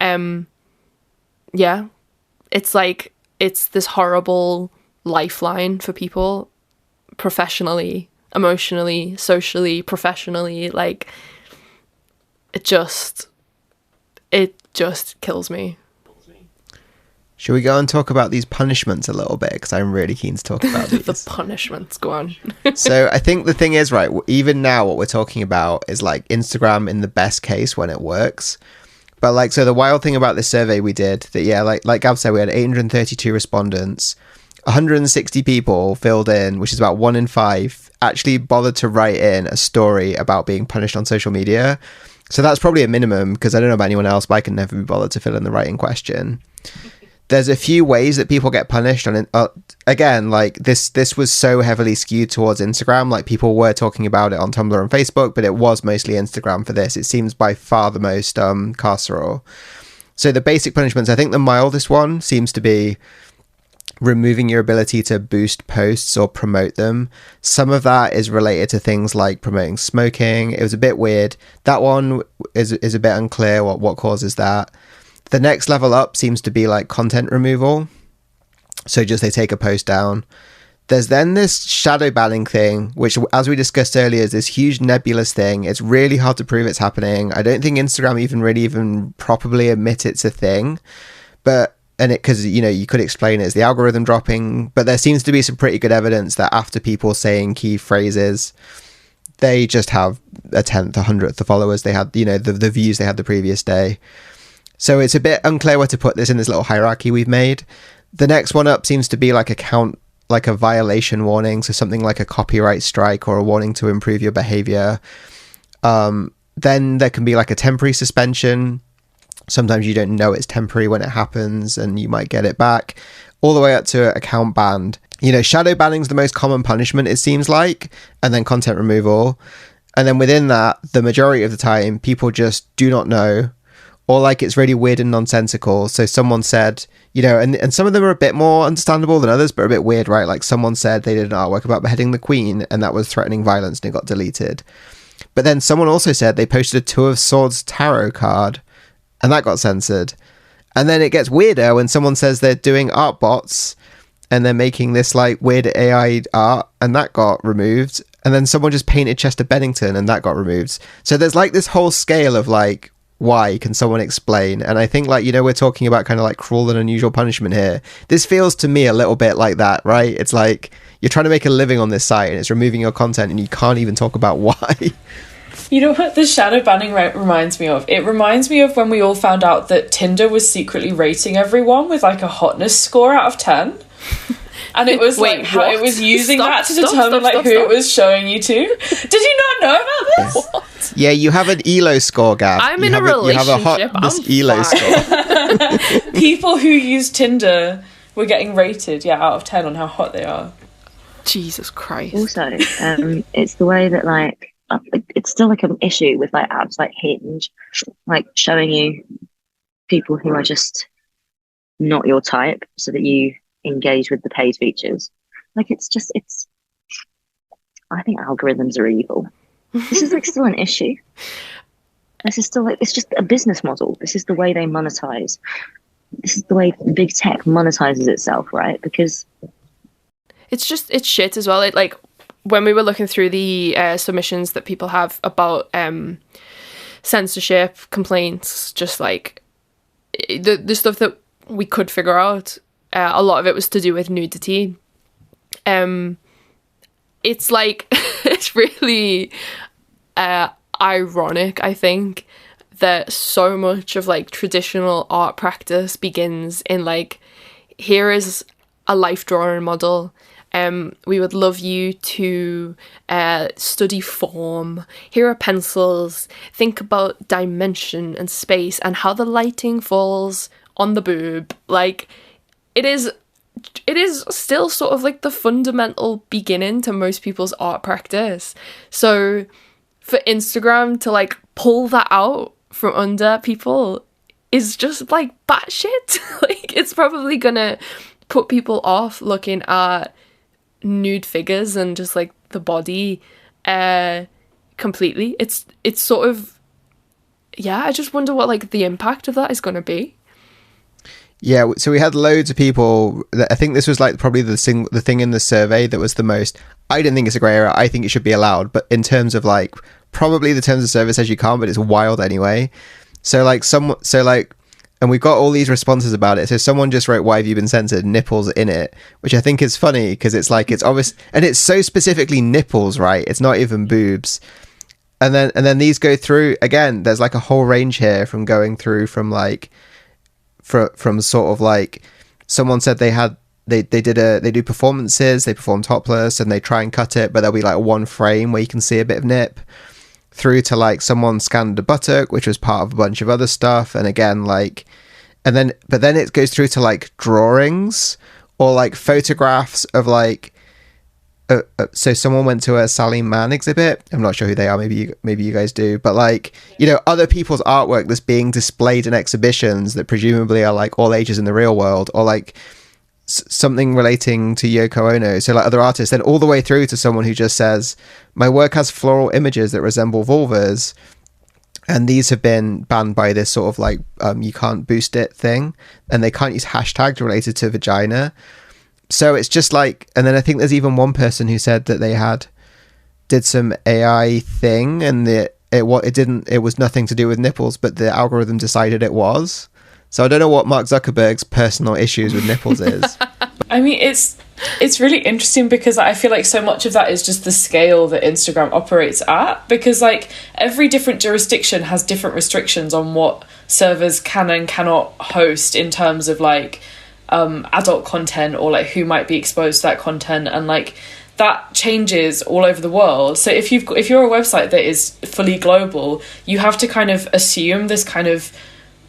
Yeah, it's like, it's this horrible lifeline for people professionally, emotionally, socially, professionally. Like, it just kills me. Should we go and talk about these punishments a little bit? Because I'm really keen to talk about these. The punishments, go on. So I think the thing is, right, even now what we're talking about is like Instagram in the best case when it works. But like, so the wild thing about this survey we did, that yeah, like Gav said, we had 832 respondents, 160 people filled in, which is about 1 in 5, actually bothered to write in a story about being punished on social media. So that's probably a minimum, because I don't know about anyone else, but I can never be bothered to fill in the writing question. There's a few ways that people get punished on it. Again, like this was so heavily skewed towards Instagram. Like, people were talking about it on Tumblr and Facebook, but it was mostly Instagram for this. It seems by far the most carceral. So the basic punishments, I think the mildest one seems to be removing your ability to boost posts or promote them. Some of that is related to things like promoting smoking. It was a bit weird. That one is a bit unclear what causes that. The next level up seems to be like content removal. So just they take a post down. There's then this shadow banning thing, which, as we discussed earlier, is this huge nebulous thing. It's really hard to prove it's happening. I don't think Instagram even properly admit it's a thing. Because, you know, you could explain it as the algorithm dropping, but there seems to be some pretty good evidence that after people saying key phrases, they just have a 10th, 100th the followers they had, you know, the views they had the previous day. So it's a bit unclear where to put this in this little hierarchy we've made. The next one up seems to be like a violation warning. So something like a copyright strike or a warning to improve your behavior. Then there can be like a temporary suspension. Sometimes you don't know it's temporary when it happens and you might get it back, all the way up to account banned. You know, shadow banning is the most common punishment, it seems like, and then content removal. And then within that, the majority of the time, people just do not know, or like it's really weird and nonsensical. So someone said, you know, and some of them are a bit more understandable than others, but a bit weird, right? Like someone said they did an artwork about beheading the Queen and that was threatening violence and it got deleted. But then someone also said they posted a Two of Swords tarot card and that got censored. And then it gets weirder when someone says they're doing art bots and they're making this like weird AI art and that got removed. And then someone just painted Chester Bennington and that got removed. So there's like this whole scale of like, why can someone explain? And I think, like, you know, we're talking about kind of like cruel and unusual punishment here. This feels to me a little bit like that, right? It's like you're trying to make a living on this site and it's removing your content and you can't even talk about why. You know what the shadow banning reminds me of? It reminds me of when we all found out that Tinder was secretly rating everyone with like a hotness score out of 10. And it was like how it was using that to determine who it was showing you to. Did you not know about this? What? Yeah, you have an ELO score, Gav. I'm in a relationship. You have a hotness ELO score. People who use Tinder were getting rated, out of 10 on how hot they are. Jesus Christ. Also, it's the way that like it's still like an issue with like apps like Hinge, like showing you people who are just not your type so that you engage with the paid features. Like it's I think algorithms are evil. This is like still an issue. This is still like, it's just a business model. This is the way they monetize. This is the way big tech monetizes itself, right? Because it's shit as well. It, like, when we were looking through the submissions that people have about censorship complaints, just like the stuff that we could figure out, a lot of it was to do with nudity. It's like it's really ironic, I think, that so much of like traditional art practice begins in like here is a life drawing model. We would love you to study form. Here are pencils. Think about dimension and space and how the lighting falls on the boob. Like, it is still sort of like the fundamental beginning to most people's art practice. So for Instagram to like pull that out from under people is just like batshit. Like, it's probably gonna put people off looking at nude figures and just like the body completely. It's sort of, yeah, I just wonder what like the impact of that is going to be. Yeah, so we had loads of people. I think this was like probably the thing in the survey that was the most. I don't think it's a grey area. I think it should be allowed, but in terms of like, probably the terms of service says you can't, but it's wild anyway. And we've got all these responses about it. So someone just wrote, "Why have you been censored?" Nipples in it, which I think is funny because it's like, it's obvious, and it's so specifically nipples, right? It's not even boobs. And then these go through again. There's like a whole range here from going through from like, from sort of like, someone said they do performances, they perform topless and they try and cut it, but there'll be like one frame where you can see a bit of nip, through to like someone scanned a buttock, which was part of a bunch of other stuff. And again, like, but then it goes through to like drawings or like photographs of like, so someone went to a Sally Mann exhibit. I'm not sure who they are. Maybe you guys do, but like, you know, other people's artwork that's being displayed in exhibitions that presumably are like all ages in the real world, or like something relating to Yoko Ono, so like other artists, then all the way through to someone who just says, "My work has floral images that resemble vulvas, and these have been banned by this sort of like you can't boost it thing, and they can't use hashtags related to vagina." So it's just like, and then I think there's even one person who said that they did some AI thing, and it was nothing to do with nipples, but the algorithm decided it was. So I don't know what Mark Zuckerberg's personal issues with nipples is. I mean, it's really interesting because I feel like so much of that is just the scale that Instagram operates at, because like every different jurisdiction has different restrictions on what servers can and cannot host in terms of like adult content, or like who might be exposed to that content, and like that changes all over the world. So if you're a website that is fully global, you have to kind of assume this kind of,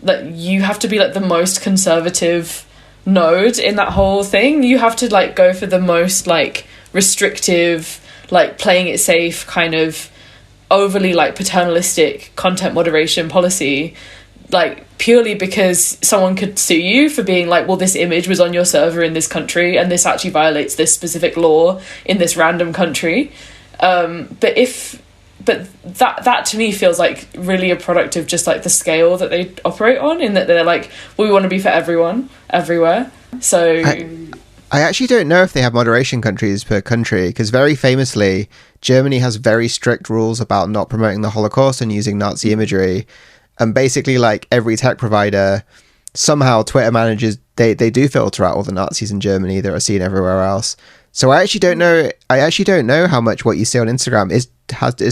that you have to be like the most conservative node in that whole thing. You have to like go for the most like restrictive, like playing it safe, kind of overly like paternalistic content moderation policy, like purely because someone could sue you for being like, well, this image was on your server in this country and this actually violates this specific law in this random country. But that to me feels like really a product of just like the scale that they operate on, in that they're like, we want to be for everyone, everywhere. So I actually don't know if they have moderation countries per country, because very famously, Germany has very strict rules about not promoting the Holocaust and using Nazi imagery. And basically, like every tech provider, somehow Twitter manages, they do filter out all the Nazis in Germany that are seen everywhere else. So I actually don't know how much what you see on Instagram is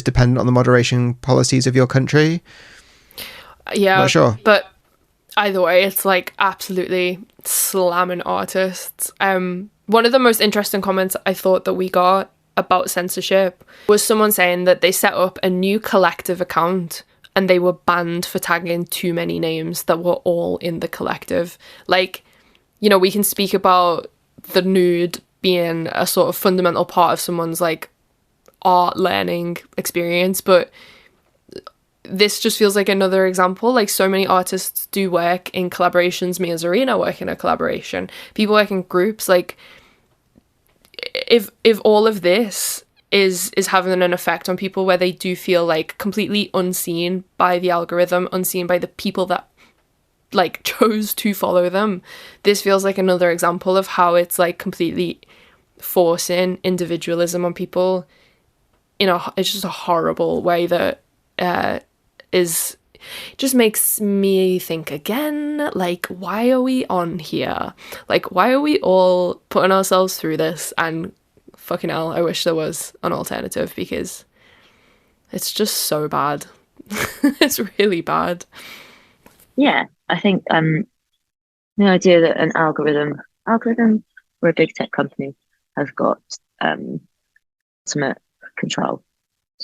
dependent on the moderation policies of your country. Yeah, not sure. But either way, it's like absolutely slamming artists. One of the most interesting comments I thought that we got about censorship was someone saying that they set up a new collective account and they were banned for tagging too many names that were all in the collective. Like, you know, we can speak about the nude being a sort of fundamental part of someone's like art learning experience, but this just feels like another example. Like, so many artists do work in collaborations. Me and Zarina work in a collaboration. People work in groups. Like, if all of this is having an effect on people where they do feel like completely unseen by the algorithm, unseen by the people that like chose to follow them, this feels like another example of how it's like completely forcing individualism on people in it's just a horrible way that just makes me think again, like, why are we on here? Like, why are we all putting ourselves through this? And fucking hell, I wish there was an alternative, because it's just so bad. It's really bad. Yeah, I think the idea that an algorithm algorithm or a big tech company has got ultimate control,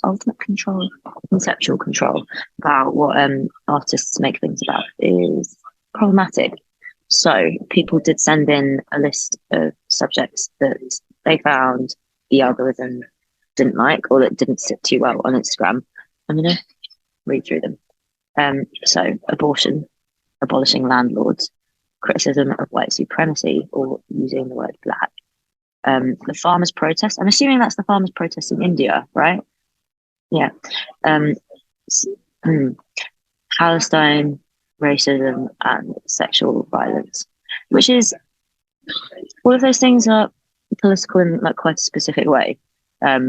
ultimate control, conceptual control about what artists make things about is problematic. So people did send in a list of subjects that they found the algorithm didn't like or that didn't sit too well on Instagram. I'm going to read through them. So abortion, abolishing landlords, criticism of white supremacy or using the word black. The farmers' protest. I'm assuming that's the farmers' protest in India, right? Yeah. Palestine, racism, and sexual violence, which is all of those things are political in like quite a specific way. I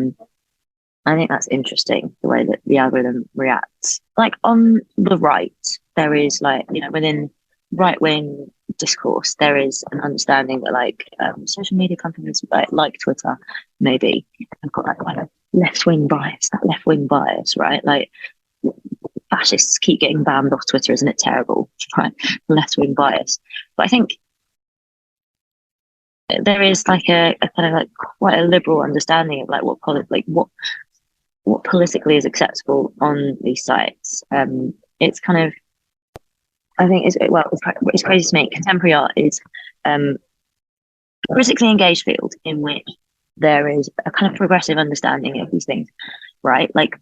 think that's interesting, the way that the algorithm reacts. Like on the right, there is like, you know, within right wing discourse, there is an understanding that like social media companies like Twitter, maybe have got like quite a left wing bias, right? Like fascists keep getting banned off Twitter, isn't it terrible? Right, left wing bias. But I think there is like a kind of like quite a liberal understanding of like what politically is acceptable on these sites. It's kind of, I think it's crazy to me. Contemporary art is a critically engaged field in which there is a kind of progressive understanding of these things, right? Like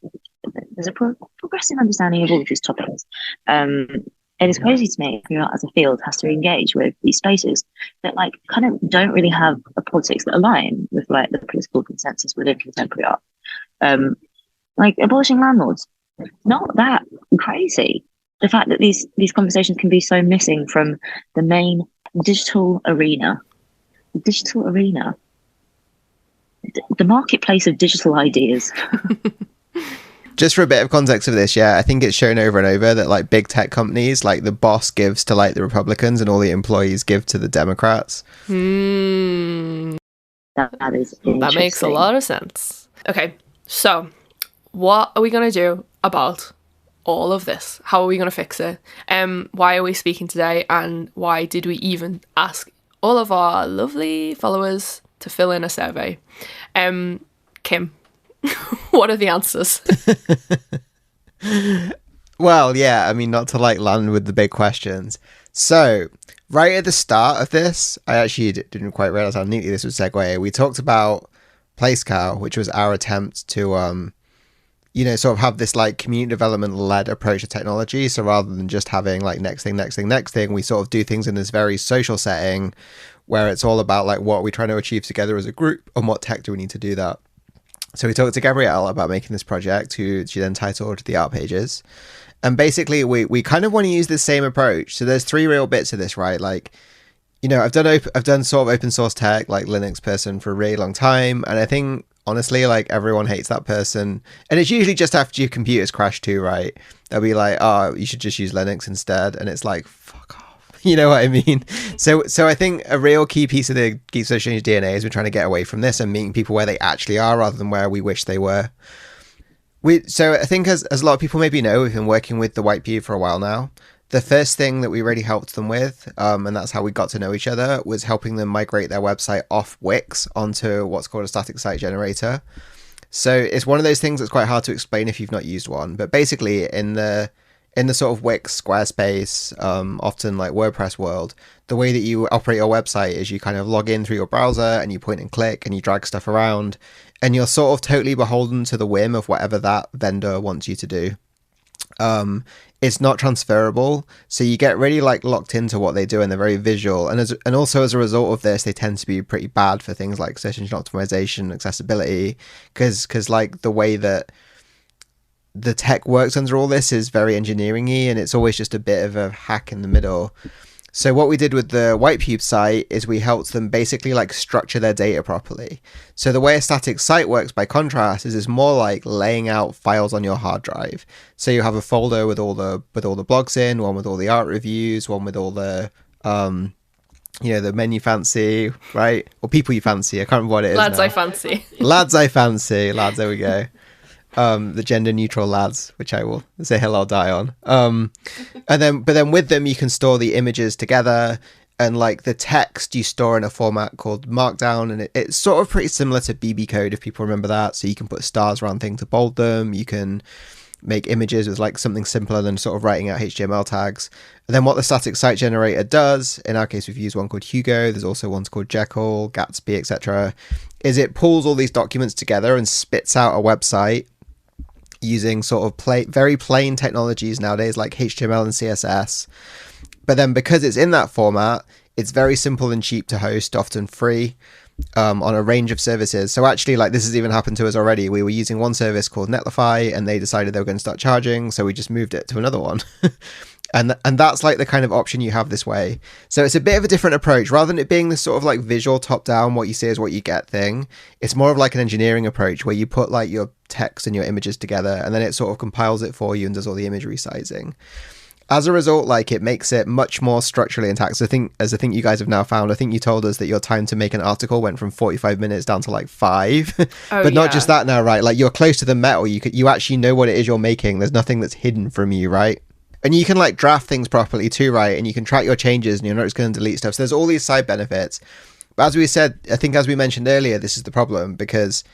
there's a progressive understanding of all of these topics. It is crazy to me art as a field has to engage with these spaces that like kind of don't really have a politics that align with like the political consensus within contemporary art. Like abolishing landlords, not that crazy. The fact that these conversations can be so missing from the main digital arena, the marketplace of digital ideas. Just for a bit of context of this, yeah, I think it's shown over and over that like big tech companies, like the boss gives to like the Republicans and all the employees give to the Democrats. That is interesting. That makes a lot of sense. Okay, so what are we going to do about all of this? How are we going to fix it? Why are we speaking today? And why did we even ask all of our lovely followers to fill in a survey? Kim, what are the answers? Well, yeah, I mean, not to like land with the big questions. So, right at the start of this, I actually didn't quite realize how neatly this would segue. We talked about PlaceCow, which was our attempt to, sort of have this like community development led approach to technology. So rather than just having like next thing, we sort of do things in this very social setting where it's all about like what we're trying to achieve together as a group and what tech do we need to do that. So we talked to Gabrielle about making this project, who she then titled The Art Pages. And basically we kind of want to use the same approach. So there's three real bits of this, right? Like, you know, I've done sort of open source tech, like Linux person for a really long time. And I think honestly, like everyone hates that person. And it's usually just after your computers crash too, right? They'll be like, oh, you should just use Linux instead. And it's like, fuck off. You know what I mean? So I think a real key piece of the Geek Social Change DNA is we're trying to get away from this and meeting people where they actually are rather than where we wish they were. So I think as a lot of people maybe know, we've been working with the White Pew for a while now. The first thing that we really helped them with, and that's how we got to know each other, was helping them migrate their website off Wix onto what's called a static site generator. So it's one of those things that's quite hard to explain if you've not used one. But basically in the sort of Wix, Squarespace, often like WordPress world, the way that you operate your website is you kind of log in through your browser and you point and click and you drag stuff around and you're sort of totally beholden to the whim of whatever that vendor wants you to do. It's not transferable, so you get really like locked into what they do and they're very visual. And also as a result of this, they tend to be pretty bad for things like search engine optimization, accessibility, because like the way that the tech works under all this is very engineering-y and it's always just a bit of a hack in the middle. So what we did with the White Pew site is we helped them basically like structure their data properly. So the way a static site works by contrast is it's more like laying out files on your hard drive. So you have a folder with all the blogs in, one with all the art reviews, one with all the the men you fancy, right? Or people you fancy. I can't remember what it is. Lads now. I fancy. Lads I fancy. Lads, there we go. The gender neutral lads, which I will say hello die on. But then with them you can store the images together and like the text you store in a format called Markdown, and it's sort of pretty similar to BB Code, if people remember that. So you can put stars around things to bold them, you can make images with like something simpler than sort of writing out HTML tags. And then what the static site generator does, in our case we've used one called Hugo, there's also ones called Jekyll, Gatsby, etc., is it pulls all these documents together and spits out a website using sort of very plain technologies nowadays like HTML and CSS. But then because it's in that format, it's very simple and cheap to host, often free, on a range of services. So actually, like, this has even happened to us already. We were using one service called Netlify, and they decided they were going to start charging, so we just moved it to another one. And that's like the kind of option you have this way. So it's a bit of a different approach. Rather than it being this sort of like visual top-down, what you see is what you get thing, it's more of like an engineering approach where you put like your text and your images together, and then it sort of compiles it for you and does all the image resizing. As a result, like, it makes it much more structurally intact. So I think you guys have now found, I think you told us that your time to make an article went from 45 minutes down to like 5. But not just that now, right? Like, you're close to the metal. You actually know what it is you're making. There's nothing that's hidden from you, right? And you can like draft things properly too, right? And you can track your changes and you're not just going to delete stuff. So there's all these side benefits. But as we said, I think as we mentioned earlier, this is the problem because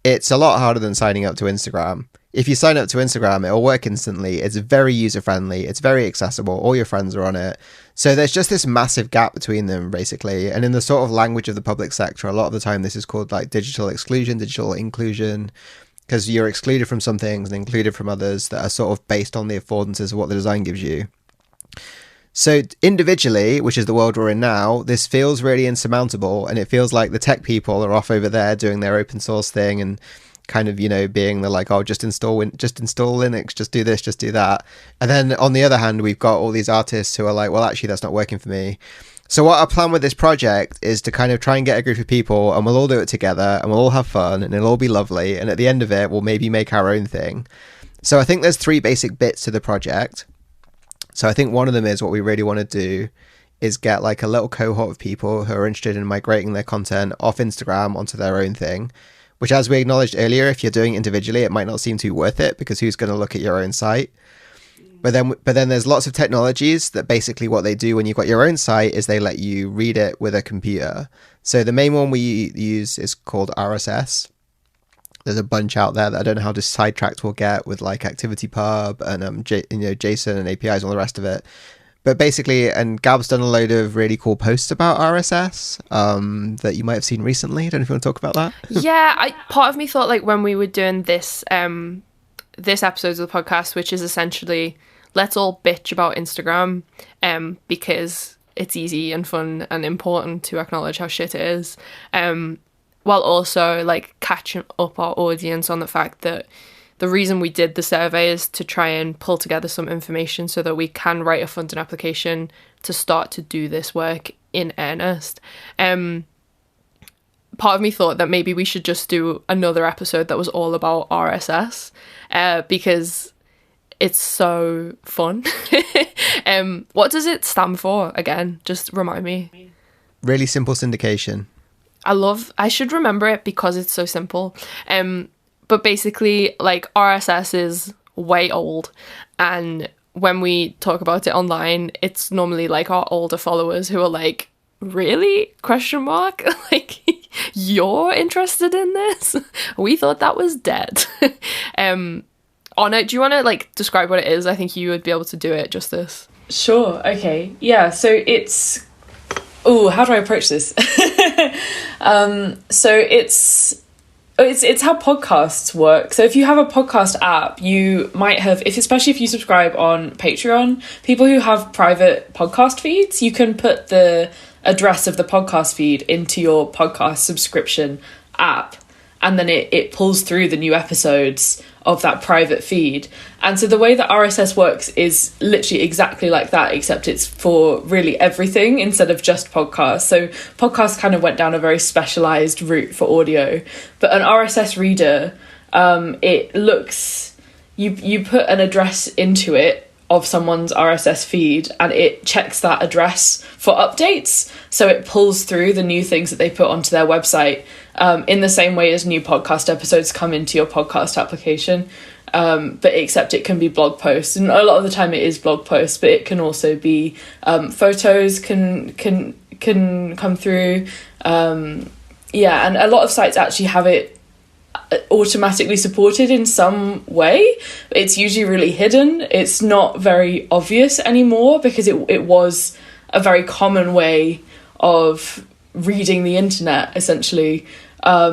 it's a lot harder than signing up to Instagram. If you sign up to Instagram, it'll work instantly. It's very user-friendly. It's very accessible. All your friends are on it. So there's just this massive gap between them, basically. And in the sort of language of the public sector, a lot of the time this is called like digital exclusion, digital inclusion, because you're excluded from some things and included from others that are sort of based on the affordances of what the design gives you. So individually, which is the world we're in now, this feels really insurmountable. And it feels like the tech people are off over there doing their open source thing and kind of, you know, being the like, oh, just install Linux, just do this, just do that. And then on the other hand, we've got all these artists who are like, well, actually, that's not working for me. So what our plan with this project is to kind of try and get a group of people and we'll all do it together and we'll all have fun and it'll all be lovely. And at the end of it, we'll maybe make our own thing. So I think there's 3 basic bits to the project. So I think one of them is what we really want to do is get like a little cohort of people who are interested in migrating their content off Instagram onto their own thing. Which, as we acknowledged earlier, if you're doing it individually, it might not seem too worth it because who's going to look at your own site? But then there's lots of technologies that basically what they do when you've got your own site is they let you read it with a computer. So the main one we use is called RSS. There's a bunch out there that I don't know how sidetracked we'll get with like ActivityPub and JSON and APIs and all the rest of it. But basically, and Gab's done a load of really cool posts about RSS that you might have seen recently. I don't know if you want to talk about that. Yeah, part of me thought like when we were doing this episode of the podcast, which is essentially let's all bitch about Instagram because it's easy and fun and important to acknowledge how shit it is, while also like catching up our audience on the fact that the reason we did the survey is to try and pull together some information so that we can write a funding application to start to do this work in earnest. Part of me thought that maybe we should just do another episode that was all about RSS because it's so fun. What does it stand for again? Just remind me. Really simple syndication. I should remember it because it's so simple. But basically, like, RSS is way old, and when we talk about it online, it's normally like our older followers who are like, really? ? Like, you're interested in this? We thought that was dead. Anna, do you want to like describe what it is? I think you would be able to do it justice. Sure. Okay. Yeah. So it's. Oh, how do I approach this? So it's how podcasts work. So if you have a podcast app, you might have, especially if you subscribe on Patreon, people who have private podcast feeds, you can put the address of the podcast feed into your podcast subscription app, and then it pulls through the new episodes of that private feed. And so the way that RSS works is literally exactly like that, except it's for really everything instead of just podcasts. So podcasts kind of went down a very specialized route for audio, but an RSS reader, it looks, you put an address into it of someone's RSS feed and it checks that address for updates. So it pulls through the new things that they put onto their website in the same way as new podcast episodes come into your podcast application. but except it can be blog posts, and a lot of the time it is blog posts, but it can also be photos can come through. And a lot of sites actually have it automatically supported in some way. It's usually really hidden. It's not very obvious anymore, because it was a very common way of reading the internet, essentially. I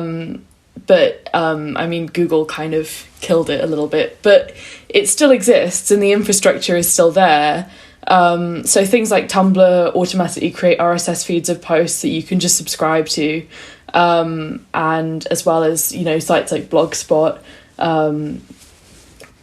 mean, Google kind of killed it a little bit, but it still exists and the infrastructure is still there. So things like Tumblr automatically create RSS feeds of posts that you can just subscribe to, and as well as, you know, sites like Blogspot.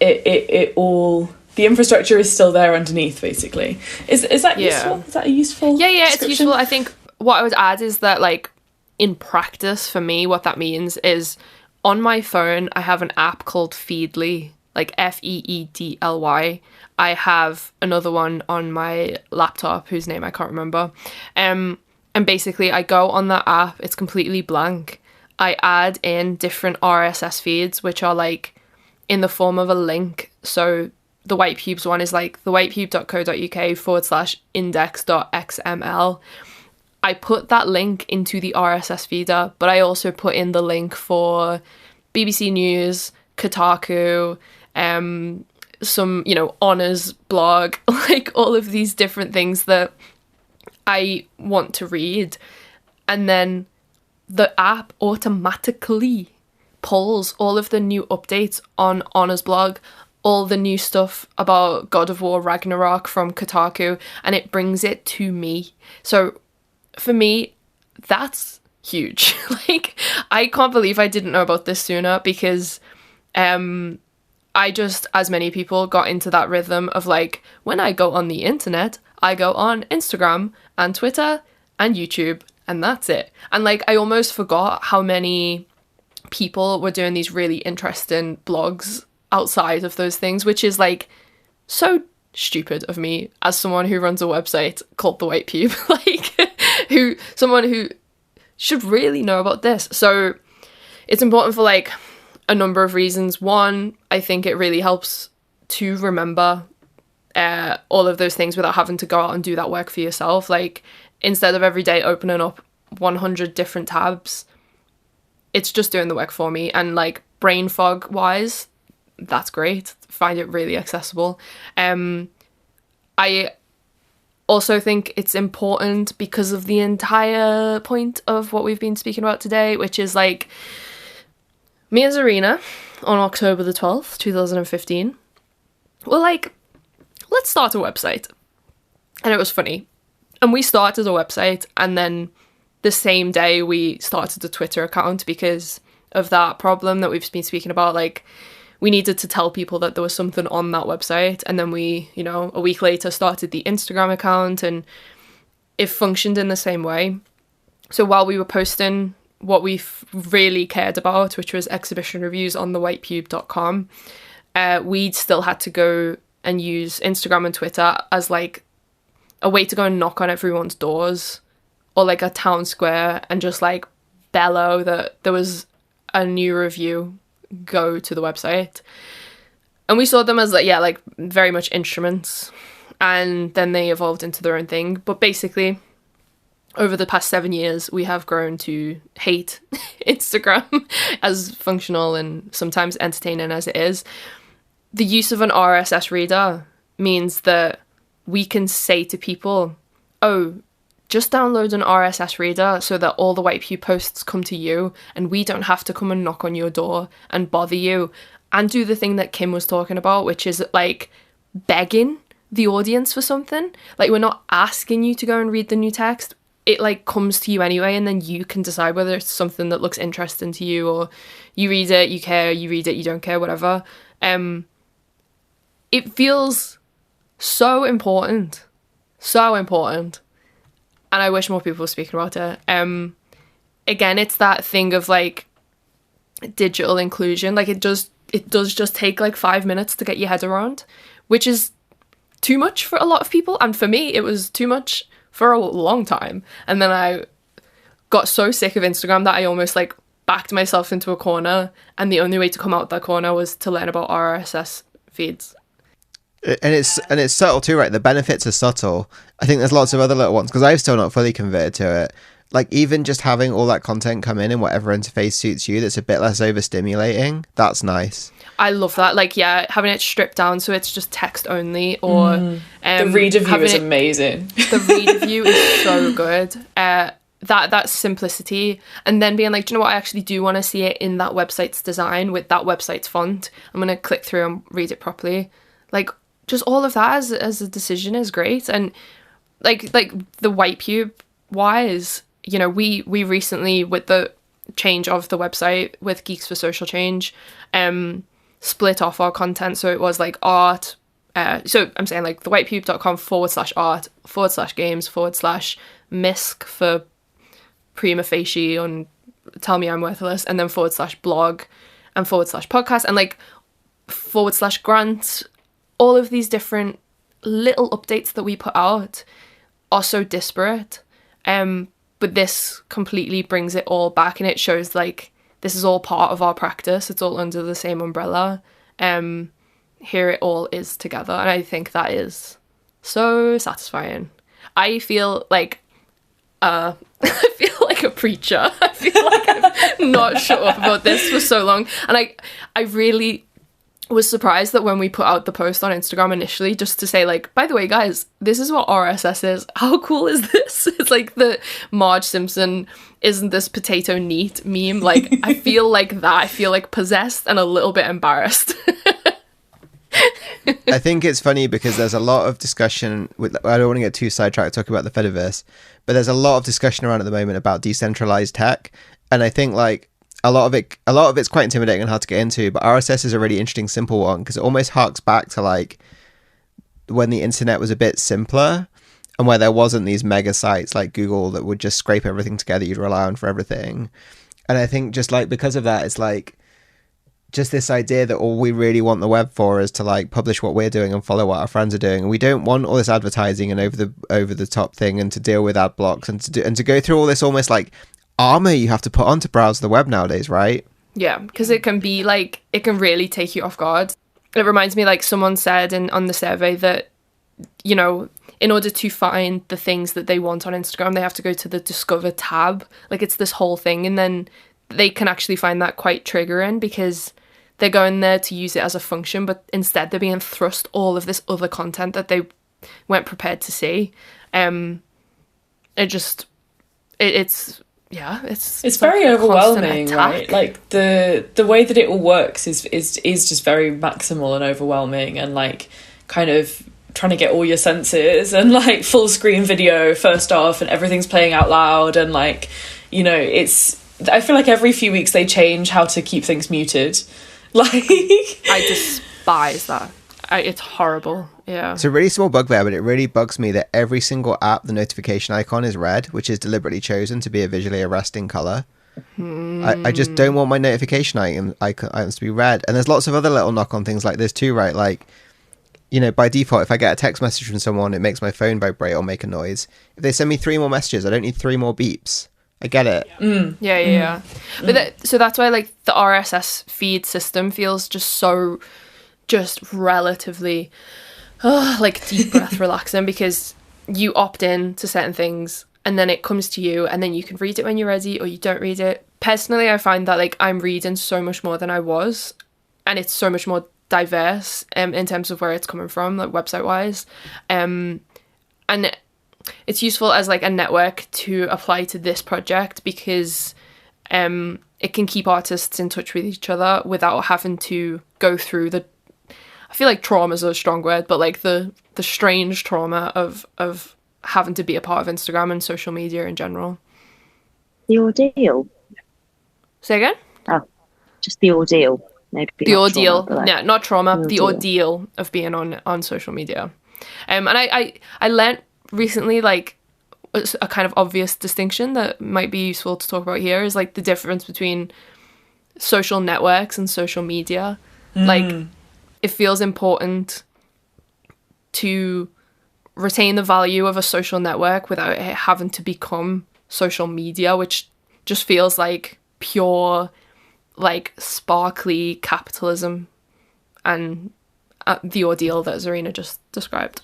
It all, the infrastructure is still there underneath, basically. Is that useful? Is that a useful it's useful. I think what I would add is that, like, in practice, for me, what that means is on my phone, I have an app called Feedly, like Feedly. I have another one on my laptop whose name I can't remember. And basically, I go on that app, it's completely blank. I add in different RSS feeds, which are like in the form of a link. So the White Pubes one is like thewhitepube.co.uk/index.xml. I put that link into the RSS feeder, but I also put in the link for BBC News, Kotaku, some, you know, Honours blog, like all of these different things that I want to read. And then the app automatically pulls all of the new updates on Honours blog, all the new stuff about God of War Ragnarok from Kotaku, and it brings it to me. So for me, that's huge. Like, I can't believe I didn't know about this sooner, because I just, as many people, got into that rhythm of like, when I go on the internet, I go on Instagram and Twitter and YouTube, and that's it. And like, I almost forgot how many people were doing these really interesting blogs outside of those things, which is like so stupid of me as someone who runs a website called The White Pube, like someone who should really know about this. So it's important for like a number of reasons. One, I think it really helps to remember all of those things without having to go out and do that work for yourself. Like, instead of every day opening up 100 different tabs, it's just doing the work for me. And like, brain fog wise, that's great. Find it really accessible. I also think it's important because of the entire point of what we've been speaking about today, which is like, me and Zarina on October the 12th, 2015, were like, let's start a website. And it was funny. And we started a website, and then the same day we started a Twitter account because of that problem that we've been speaking about. Like, we needed to tell people that there was something on that website. And then we, you know, a week later started the Instagram account, and it functioned in the same way. So while we were posting what we really cared about, which was exhibition reviews on thewhitepube.com, we still had to go and use Instagram and Twitter as like a way to go and knock on everyone's doors, or like a town square, and just like bellow that there was a new review, go to the website. And we saw them as like, yeah, like very much instruments, and then they evolved into their own thing. But basically, over the past 7 years, we have grown to hate Instagram, as functional and sometimes entertaining as it is. The use of an RSS reader means that we can say to people, oh, just download an RSS reader so that all the White Pube posts come to you, and we don't have to come and knock on your door and bother you and do the thing that Kim was talking about, which is like begging the audience for something. Like, we're not asking you to go and read the new text. It like comes to you anyway, and then you can decide whether it's something that looks interesting to you, or you read it, you care, you read it, you don't care, whatever. It feels so important. So important. And I wish more people were speaking about it. Again, it's that thing of like digital inclusion. Like, it does just take like 5 minutes to get your head around, which is too much for a lot of people. And for me, it was too much for a long time. And then I got so sick of Instagram that I almost like backed myself into a corner, and the only way to come out that corner was to learn about RSS feeds. And it's subtle too, right? The benefits are subtle. I think there's lots of other little ones because I've still not fully converted to it. Like even just having all that content come in whatever interface suits you, that's a bit less overstimulating. That's nice. I love that. Like, yeah, having it stripped down so it's just text only, or the reader view is amazing. The reader view is so good. That simplicity, and then being like, do you know what? I actually do want to see it in that website's design with that website's font. I'm gonna click through and read it properly. Like, just all of that as a decision is great. And like the white pube wise, you know, we recently, with the change of the website with Geeks for Social Change, split off our content. So it was like art. So I'm saying like thewhitepube.com/art/games/misc for prima facie on Tell Me I'm Worthless, and then /blog and /podcast, and like /grant. All of these different little updates that we put out are so disparate. But this completely brings it all back, and it shows like this is all part of our practice. It's all under the same umbrella. Here it all is together, and I think that is so satisfying. I feel like I feel like a preacher. I feel like I've not shut up about this for so long, and I really was surprised that when we put out the post on Instagram initially, just to say like, by the way guys, this is what RSS is, how cool is this? It's like the Marge Simpson isn't this potato neat meme. Like I feel like that. I feel like possessed and a little bit embarrassed. I think it's funny because there's a lot of discussion with, I don't want to get too sidetracked talking about the Fediverse, but there's a lot of discussion around at the moment about decentralized tech, and I think like a lot of it's quite intimidating and hard to get into, but RSS is a really interesting simple one because it almost harks back to like when the internet was a bit simpler and where there wasn't these mega sites like Google that would just scrape everything together you'd rely on for everything. And I think just like because of that, it's like just this idea that all we really want the web for is to like publish what we're doing and follow what our friends are doing, and we don't want all this advertising and over the top thing and to deal with ad blocks and to go through all this almost like armor you have to put on to browse the web nowadays, right? Yeah, because it can be like, it can really take you off guard. It reminds me, like someone said on the survey that, you know, in order to find the things that they want on Instagram, they have to go to the Discover tab. Like it's this whole thing, and then they can actually find that quite triggering because they're going there to use it as a function, but instead they're being thrust all of this other content that they weren't prepared to see. It's very like overwhelming, right? Like the way that it all works is just very maximal and overwhelming, and like kind of trying to get all your senses and like full screen video first off, and everything's playing out loud, and like, you know, I feel like every few weeks they change how to keep things muted. Like I despise that. It's horrible. Yeah. It's a really small bugbear, but it really bugs me that every single app, the notification icon is red, which is deliberately chosen to be a visually arresting color. I just don't want my notification icons to be red. And there's lots of other little knock-on things like this too, right? Like, you know, by default, if I get a text message from someone, it makes my phone vibrate or make a noise. If they send me 3 more messages, I don't need 3 more beeps. I get it. Yeah. But so that's why like the RSS feed system feels just relatively like deep breath relaxing, because you opt in to certain things and then it comes to you, and then you can read it when you're ready or you don't read it. Personally, I find that like I'm reading so much more than I was, and it's so much more diverse in terms of where it's coming from, like website wise, and it's useful as like a network to apply to this project because it can keep artists in touch with each other without having to go through the, I feel like trauma is a strong word, but like the strange trauma of having to be a part of Instagram and social media in general. The ordeal. Say again? Oh, just the ordeal. Maybe the ordeal. Trauma, like, yeah, not trauma. The ordeal. ordeal of being on social media. And I learnt recently, like, a kind of obvious distinction that might be useful to talk about here is like the difference between social networks and social media. Like, it feels important to retain the value of a social network without it having to become social media, which just feels like pure, like, sparkly capitalism and the ordeal that Zarina just described.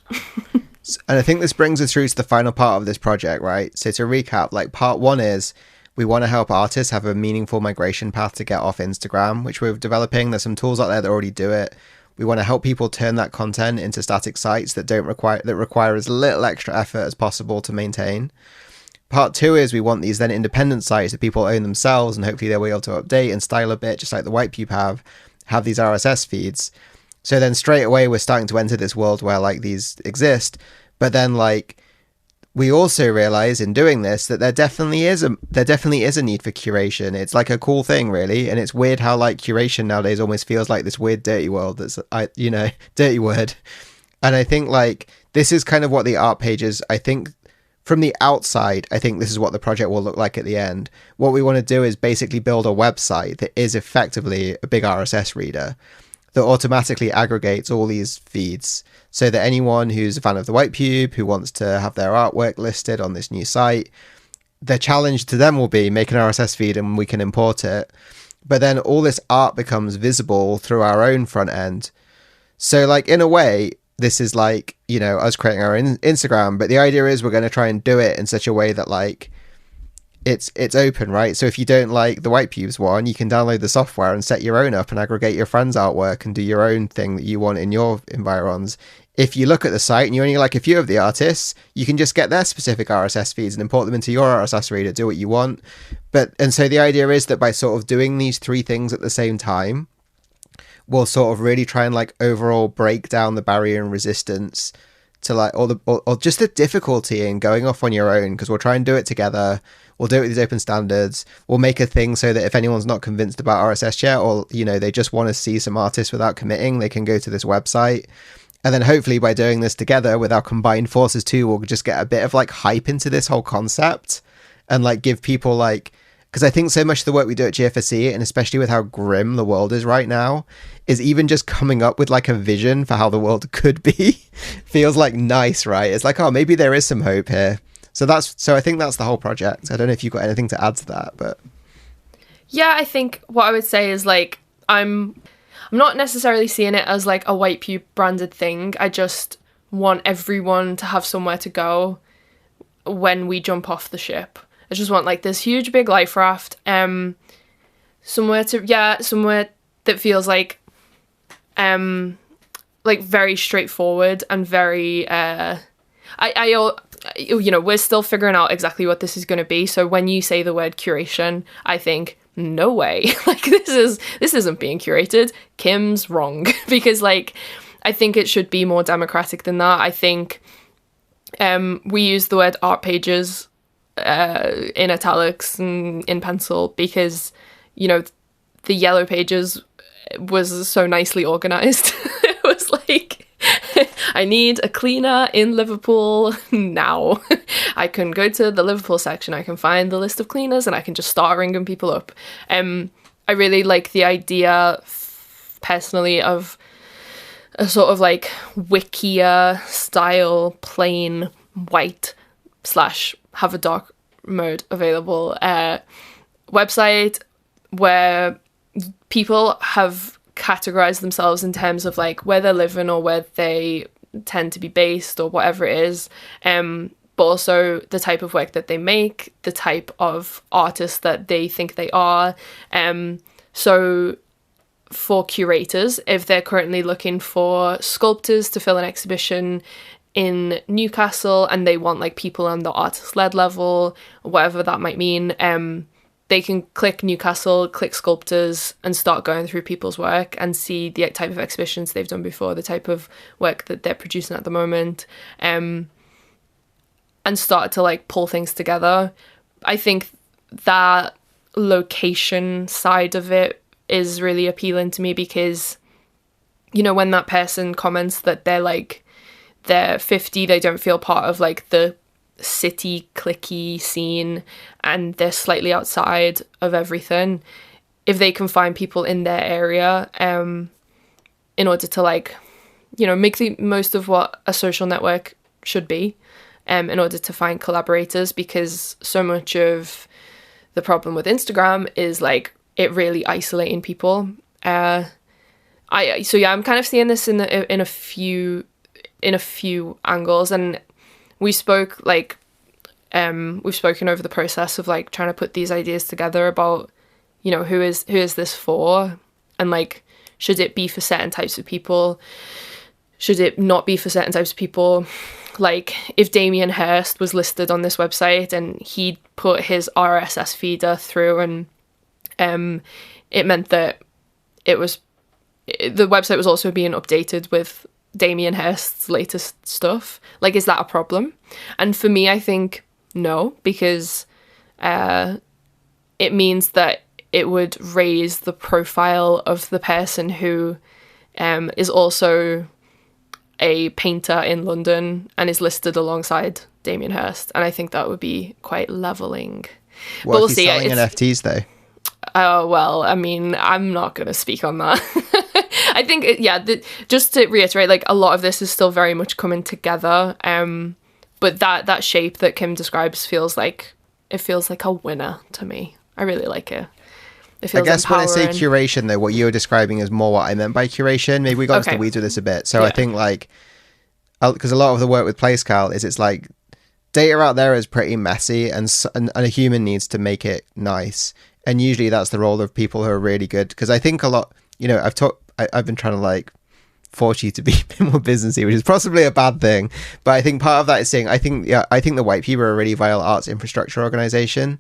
And I think this brings us through to the final part of this project, right? So to recap, like, part one is we want to help artists have a meaningful migration path to get off Instagram, which we're developing. There's some tools out there that already do it. We want to help people turn that content into static sites that require as little extra effort as possible to maintain. Part two is we want these then independent sites that people own themselves, and hopefully they'll be able to update and style a bit, just like the White Pube have these RSS feeds. So then straight away we're starting to enter this world where like these exist, but then like we also realize in doing this that there definitely is a need for curation. It's like a cool thing, really, and it's weird how like curation nowadays almost feels like this weird dirty world that's dirty word. And I think like this is kind of what the art pages, I think from the outside, I think this is what the project will look like at the end. What we want to do is basically build a website that is effectively a big RSS reader that automatically aggregates all these feeds so that anyone who's a fan of the White Pube, who wants to have their artwork listed on this new site, the challenge to them will be make an RSS feed and we can import it. But then all this art becomes visible through our own front end. So like in a way, this is like, you know, us creating our own Instagram, but the idea is we're going to try and do it in such a way that like it's open, right? So if you don't like the White Pubes one, you can download the software and set your own up and aggregate your friends' artwork and do your own thing that you want in your environs. If you look at the site and you only like a few of the artists, you can just get their specific RSS feeds and import them into your RSS reader, do what you want. And so the idea is that by sort of doing these three things at the same time, we'll sort of really try and like overall break down the barrier and resistance to like or just the difficulty in going off on your own, because we'll try and do it together. We'll do it with these open standards. We'll make a thing so that if anyone's not convinced about RSS yet, or, you know, they just want to see some artists without committing, they can go to this website. And then hopefully by doing this together with our combined forces too, we'll just get a bit of like hype into this whole concept and like give people like, because I think so much of the work we do at GFSE, and especially with how grim the world is right now, is even just coming up with like a vision for how the world could be feels like nice, right? It's like, oh, maybe there is some hope here. So I think that's the whole project. I don't know if you've got anything to add to that, but yeah, I think what I would say is like I'm not necessarily seeing it as like a White Pube branded thing. I just want everyone to have somewhere to go when we jump off the ship. I just want like this huge big life raft, somewhere that feels like very straightforward and very you know, we're still figuring out exactly what this is going to be. So when you say the word curation, I think, no way. Like, this isn't being curated. Kim's wrong. Because, like, I think it should be more democratic than that. I think we use the word art pages in italics and in pencil because, you know, the yellow pages was so nicely organized. It was like, I need a cleaner in Liverpool now. I can go to the Liverpool section, I can find the list of cleaners, and I can just start ringing people up. I really like the idea, personally, of a sort of like Wikia style, plain white / have a dark mode available website where people have categorized themselves in terms of like where they're living or where they tend to be based or whatever it is, but also the type of work that they make, the type of artist that they think they are. So for curators, if they're currently looking for sculptors to fill an exhibition in Newcastle and they want like people on the artist-led level, whatever that might mean, they can click Newcastle, click sculptors, and start going through people's work and see the type of exhibitions they've done before, the type of work that they're producing at the moment, and start to like pull things together. I think that location side of it is really appealing to me because, you know, when that person comments that they're 50, they don't feel part of like the city cliquey scene and they're slightly outside of everything, if they can find people in their area in order to like, you know, make the most of what a social network should be, in order to find collaborators, because so much of the problem with Instagram is like it really isolating people. I'm kind of seeing this in a few angles, and we've spoken over the process of like trying to put these ideas together about, you know, who is this for, and like, should it be for certain types of people? Should it not be for certain types of people? Like, if Damien Hirst was listed on this website and he'd put his RSS feeder through, and it meant that the website was also being updated with Damien Hirst's latest stuff. Like, is that a problem? And for me, I think no, because it means that it would raise the profile of the person who is also a painter in London and is listed alongside Damien Hirst, and I think that would be quite leveling. What but we'll if he's see. selling NFTs though? Oh, well, I mean, I'm not going to speak on that. I think, just to reiterate, like, a lot of this is still very much coming together. But that shape that Kim describes feels like a winner to me. I really like it. It feels I guess empowering. when I say curation, though, what you're describing is more what I meant by curation. Maybe we got into the weeds with this a bit. So I think, like, because a lot of the work with PlayScal is it's like data out there is pretty messy, and a human needs to make it nice. And usually that's the role of people who are really good. Because I think a lot, you know, I've been trying to like force you to be a bit more businessy, which is possibly a bad thing. But I think part of that is saying, I think the White People are a really vital arts infrastructure organization.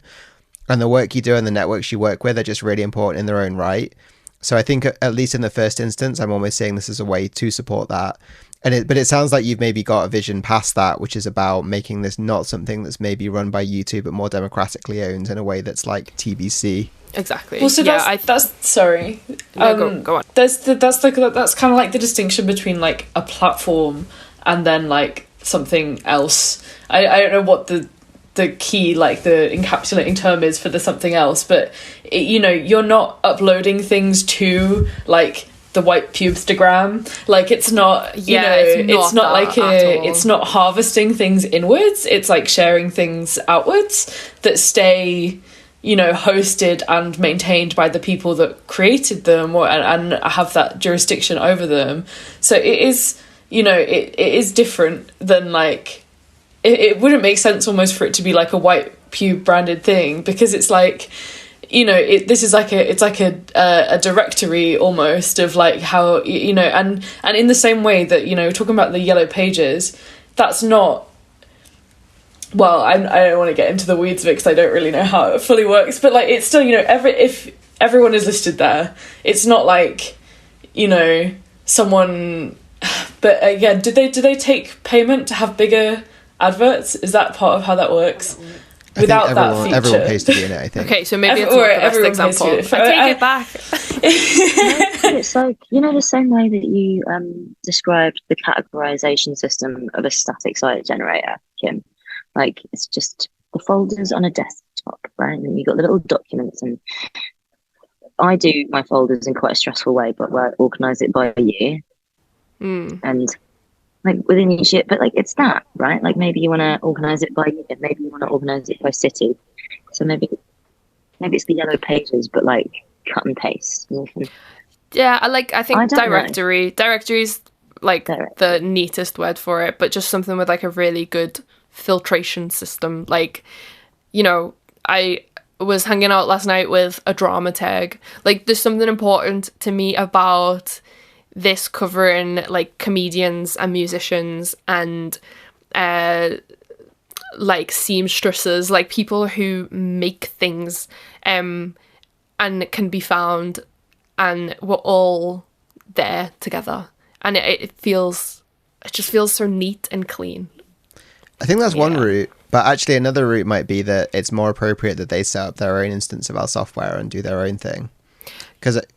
And the work you do and the networks you work with are just really important in their own right. So I think at least in the first instance, I'm almost saying this is a way to support that. But it sounds like you've maybe got a vision past that, which is about making this not something that's maybe run by YouTube, but more democratically owned in a way that's like TBC. Exactly. Well, so that's sorry. No, go on. That's kind of like the distinction between like a platform and then like something else. I don't know what the key, like the encapsulating term is for the something else, but you know, you're not uploading things to like the White Pubestagram. Like, it's not, it's not like it's not harvesting things inwards. It's like sharing things outwards that stay, you know, hosted and maintained by the people that created them and have that jurisdiction over them. So it is, you know, it is different than like, it wouldn't make sense almost for it to be like a White Pube branded thing, because it's like, you know, this is like a directory almost of like how, you know, and in the same way that, you know, talking about the yellow pages, that's not, well, I don't want to get into the weeds of it because I don't really know how it fully works, but like, it's still, you know, if everyone is listed there, it's not like, you know, someone, but again, did they take payment to have bigger adverts? Is that part of how that works? Without that feature, everyone pays to be in it, I think. Okay, so maybe it's not the best example. I take it back. It's like, you know, the same way that you described the categorization system of a static site generator, Kim. Like, it's just the folders on a desktop, right? And you've got the little documents, and I do my folders in quite a stressful way, but where I organise it by year. And like within each year, but like it's that, right? Like maybe you want to organize it by year, maybe you want to organize it by city. So maybe it's the yellow pages, but like cut and paste. Yeah, I think directory's like the neatest word for it, but just something with like a really good filtration system. Like, you know, I was hanging out last night with a dramaturg. Like, there's something important to me about this covering like comedians and musicians and like seamstresses, like people who make things and can be found, and we're all there together, and it just feels so neat and clean. I think that's one route, but actually another route might be that it's more appropriate that they set up their own instance of our software and do their own thing.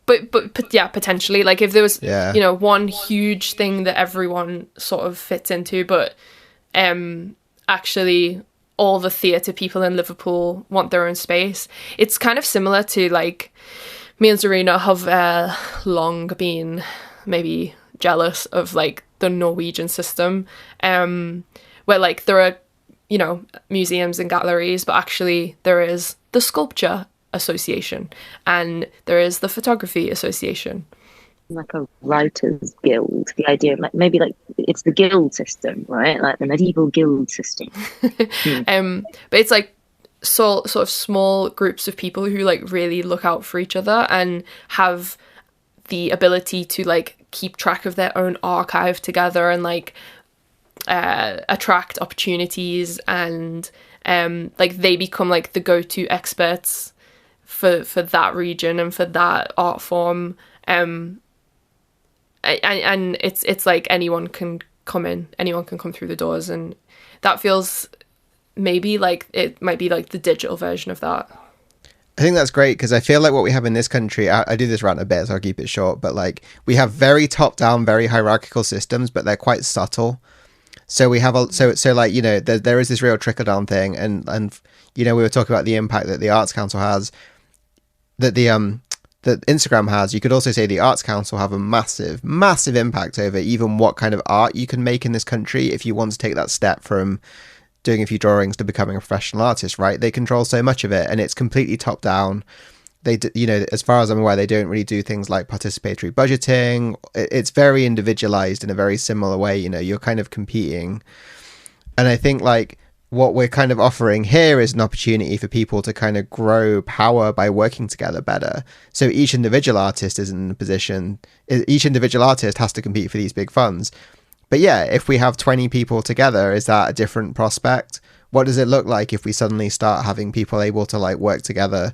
But yeah, potentially, like if there was, you know, one huge thing that everyone sort of fits into, but actually all the theatre people in Liverpool want their own space. It's kind of similar to like, me and Zarina have long been maybe jealous of like the Norwegian system, where like there are, you know, museums and galleries, but actually there is the Sculpture Association, and there is the Photography Association. Like a writers guild, the idea of like maybe like it's the guild system, right? Like the medieval guild system. But it's like sort of small groups of people who like really look out for each other and have the ability to like keep track of their own archive together and like attract opportunities, and like they become like the go-to experts for that region and for that art form, and it's like anyone can come through the doors, and that feels maybe like it might be like the digital version of that. I think that's great, because I feel like what we have in this country, I do this rant a bit, so I'll keep it short, but like we have very top-down, very hierarchical systems, but they're quite subtle. So we have so like, you know, there is this real trickle-down thing, and you know, we were talking about the impact that the Arts Council has, that that Instagram has. You could also say the Arts Council have a massive impact over even what kind of art you can make in this country if you want to take that step from doing a few drawings to becoming a professional artist, right? They control so much of it, and it's completely top down. They do, you know, as far as I'm aware, they don't really do things like participatory budgeting. It's very individualized in a very similar way. You know, you're kind of competing, and I think like what we're kind of offering here is an opportunity for people to kind of grow power by working together better. So each individual artist is in a position, each individual artist has to compete for these big funds. But yeah, if we have 20 people together, is that a different prospect? What does it look like if we suddenly start having people able to like work together?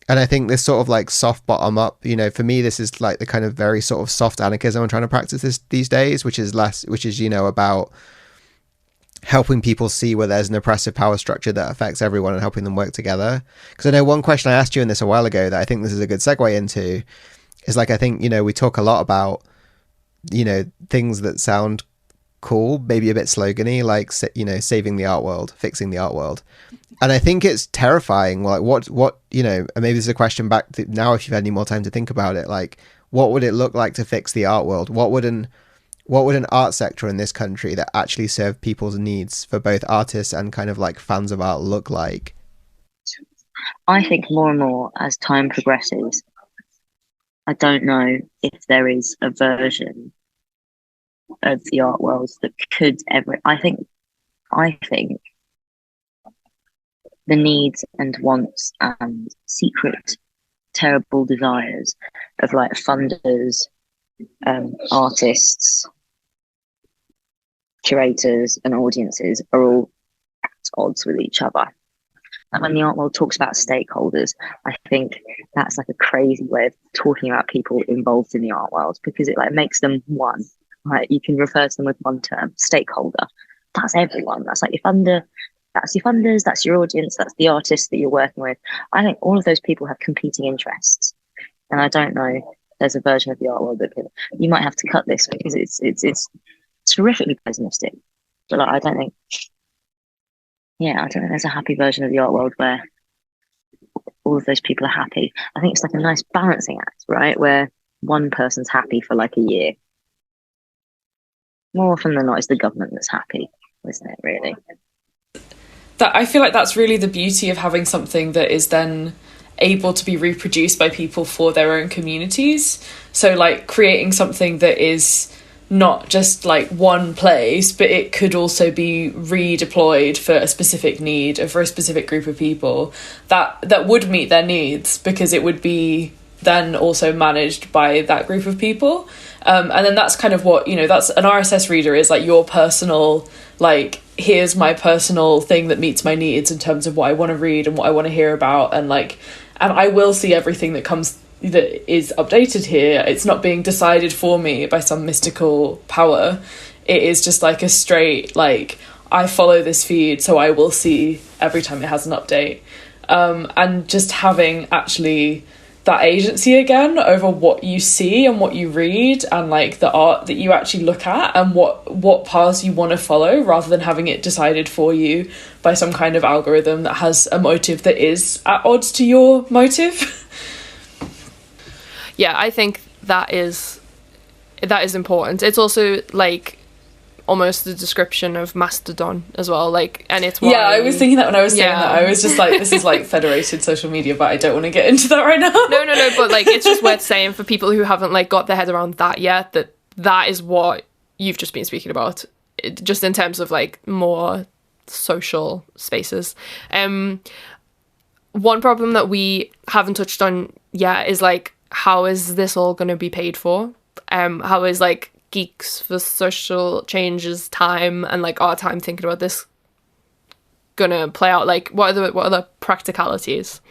And I think this sort of like soft bottom up, you know, for me, this is like the kind of very sort of soft anarchism I'm trying to practice these days, which is, you know, about helping people see where there's an oppressive power structure that affects everyone and helping them work together. Because I know one question I asked you in this a while ago that I think this is a good segue into is like, I think, you know, we talk a lot about, you know, things that sound cool, maybe a bit slogany, like, you know, saving the art world, fixing the art world. And I think it's terrifying. Like what, you know, and maybe this is a question back to now, if you've had any more time to think about it, like what would it look like to fix the art world? What would an art sector in this country that actually served people's needs for both artists and kind of like fans of art look like? I think more and more as time progresses, I don't know if there is a version of the art world that could ever. I think the needs and wants and secret terrible desires of like funders, artists, curators and audiences are all at odds with each other. And when the art world talks about stakeholders, I think that's like a crazy way of talking about people involved in the art world, because it like makes them one. Right, you can refer to them with one term, stakeholder. That's everyone. That's like your funder. That's your funders. That's your audience. That's the artists that you're working with. I think all of those people have competing interests, and I don't know if there's a version of the art world that you might have to cut this because it's terrifically pessimistic. But like, I don't think there's a happy version of the art world where all of those people are happy. I think it's like a nice balancing act, right, where one person's happy for like a year. More often than not, it's the government that's happy, isn't it, really? That I feel like that's really the beauty of having something that is then able to be reproduced by people for their own communities. So like creating something that is not just like one place, but it could also be redeployed for a specific need or for a specific group of people that would meet their needs, because it would be then also managed by that group of people. And then that's kind of what, you know, that's an RSS reader is like your personal, like, here's my personal thing that meets my needs in terms of what I want to read and what I want to hear about. And like, and I will see everything that is updated here. It's not being decided for me by some mystical power. It is just like a straight, like, I follow this feed, so I will see every time it has an update. And just having actually that agency again over what you see and what you read and like the art that you actually look at and what paths you want to follow, rather than having it decided for you by some kind of algorithm that has a motive that is at odds to your motive. Yeah, I think that is important. It's also like almost the description of Mastodon as well, like, and it's yeah, I was thinking that when I was saying that. I was just like, this is like federated social media, but I don't want to get into that right now. no, but like, it's just worth saying for people who haven't like got their head around that yet, that is what you've just been speaking about, just in terms of like more social spaces. One problem that we haven't touched on yet is like, how is this all going to be paid for? How is like Geeks for Social Change's time and like our time thinking about this gonna play out? Like, what are the practicalities?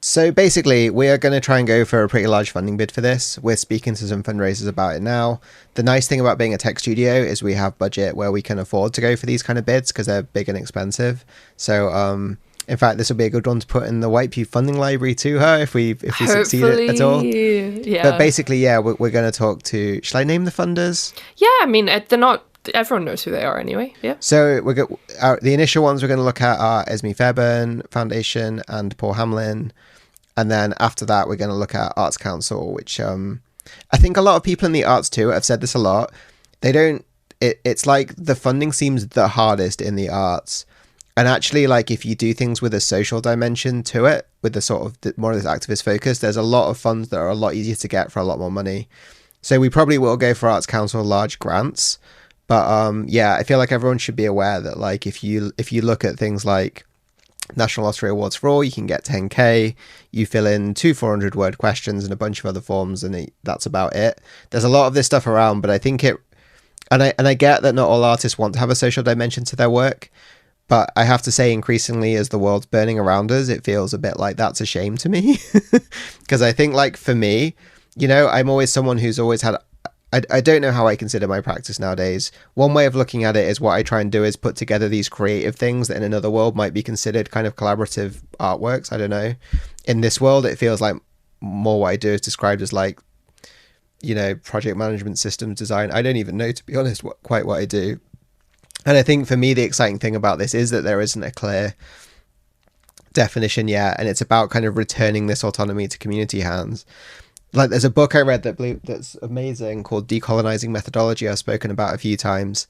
So basically, we are going to try and go for a pretty large funding bid for this. We're speaking to some fundraisers about it now. The nice thing about being a tech studio is we have budget where we can afford to go for these kind of bids because they're big and expensive. So in fact, this will be a good one to put in the Whitepew funding library to her if we succeed at all. Yeah. But basically, yeah, we're going to talk to... Shall I name the funders? Yeah, I mean, they're not... Everyone knows who they are anyway, yeah. So the initial ones we're going to look at are Esme Fairbairn Foundation and Paul Hamlin. And then after that, we're going to look at Arts Council, which I think a lot of people in the arts too have said this a lot. They don't... It's like the funding seems the hardest in the arts. And actually, like, if you do things with a social dimension to it, with the sort of more of this activist focus, there's a lot of funds that are a lot easier to get for a lot more money. So we probably will go for Arts Council large grants. But yeah, I feel like everyone should be aware that, like, if you look at things like National Lottery Awards for All, you can get 10k, you fill in 2 400-word questions and a bunch of other forms, and that's about it. There's a lot of this stuff around, but I think and I get that not all artists want to have a social dimension to their work. But I have to say, increasingly, as the world's burning around us, it feels a bit like that's a shame to me. Because I think, like, for me, you know, I'm always someone who's always had... I don't know how I consider my practice nowadays. One way of looking at it is what I try and do is put together these creative things that in another world might be considered kind of collaborative artworks. I don't know. In this world, it feels like more what I do is described as, like, you know, project management, systems design. I don't even know, to be honest, quite what I do. And I think for me, the exciting thing about this is that there isn't a clear definition yet. And it's about kind of returning this autonomy to community hands. Like, there's a book I read that's amazing called Decolonizing Methodology. I've spoken about a few times.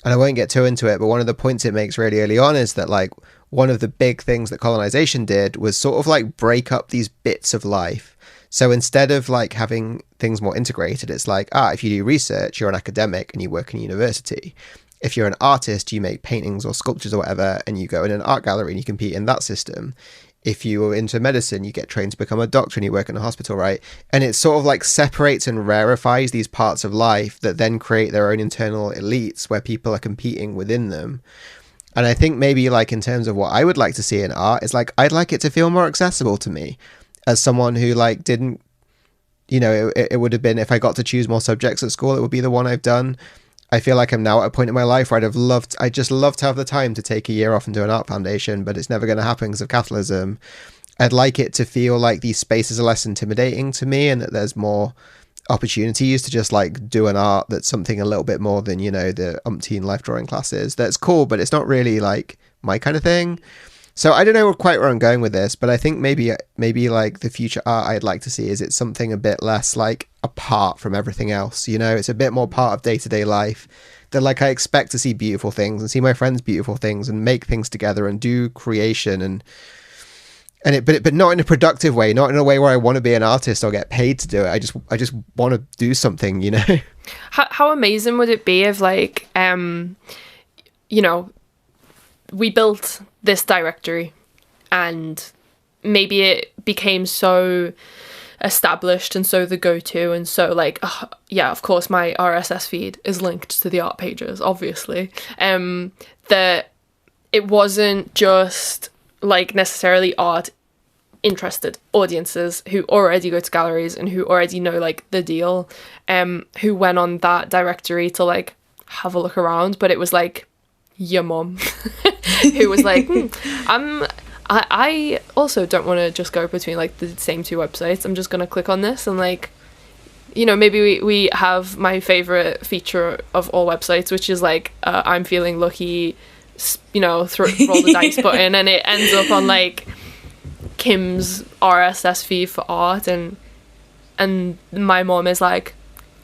And I won't get too into it, but one of the points it makes really early on is that, like, one of the big things that colonization did was sort of like break up these bits of life. So instead of like having things more integrated, it's like, if you do research, you're an academic and you work in a university. If you're an artist, you make paintings or sculptures or whatever, and you go in an art gallery and you compete in that system. If you are into medicine, you get trained to become a doctor and you work in a hospital, right? And it sort of like separates and rarefies these parts of life that then create their own internal elites where people are competing within them. And I think maybe like in terms of what I would like to see in art is like, I'd like it to feel more accessible to me as someone who like didn't, you know, it would have been, if I got to choose more subjects at school, it would be the one I've done. I feel like I'm now at a point in my life where I'd just love to have the time to take a year off and do an art foundation, but it's never going to happen because of capitalism. I'd like it to feel like these spaces are less intimidating to me and that there's more opportunities to just like do an art that's something a little bit more than, you know, the umpteen life drawing classes. That's cool, but it's not really like my kind of thing. So I don't know quite where I'm going with this, but I think maybe like the future art I'd like to see is it's something a bit less like apart from everything else, you know, it's a bit more part of day-to-day life that like I expect to see beautiful things and see my friends' beautiful things and make things together and do creation but not in a productive way, not in a way where I want to be an artist or get paid to do it. I just want to do something, you know. How amazing would it be if like you know, we built this directory and maybe it became so established and so the go-to and so like yeah, of course my RSS feed is linked to the art pages, obviously, that it wasn't just like necessarily art interested audiences who already go to galleries and who already know like the deal, who went on that directory to like have a look around, but it was like your mom who was like I also don't want to just go between like the same two websites. I'm just gonna click on this and like, you know, maybe we have my favorite feature of all websites, which is like I'm feeling lucky, you know, roll the dice button and it ends up on like Kim's RSS feed for art, and my mom is like,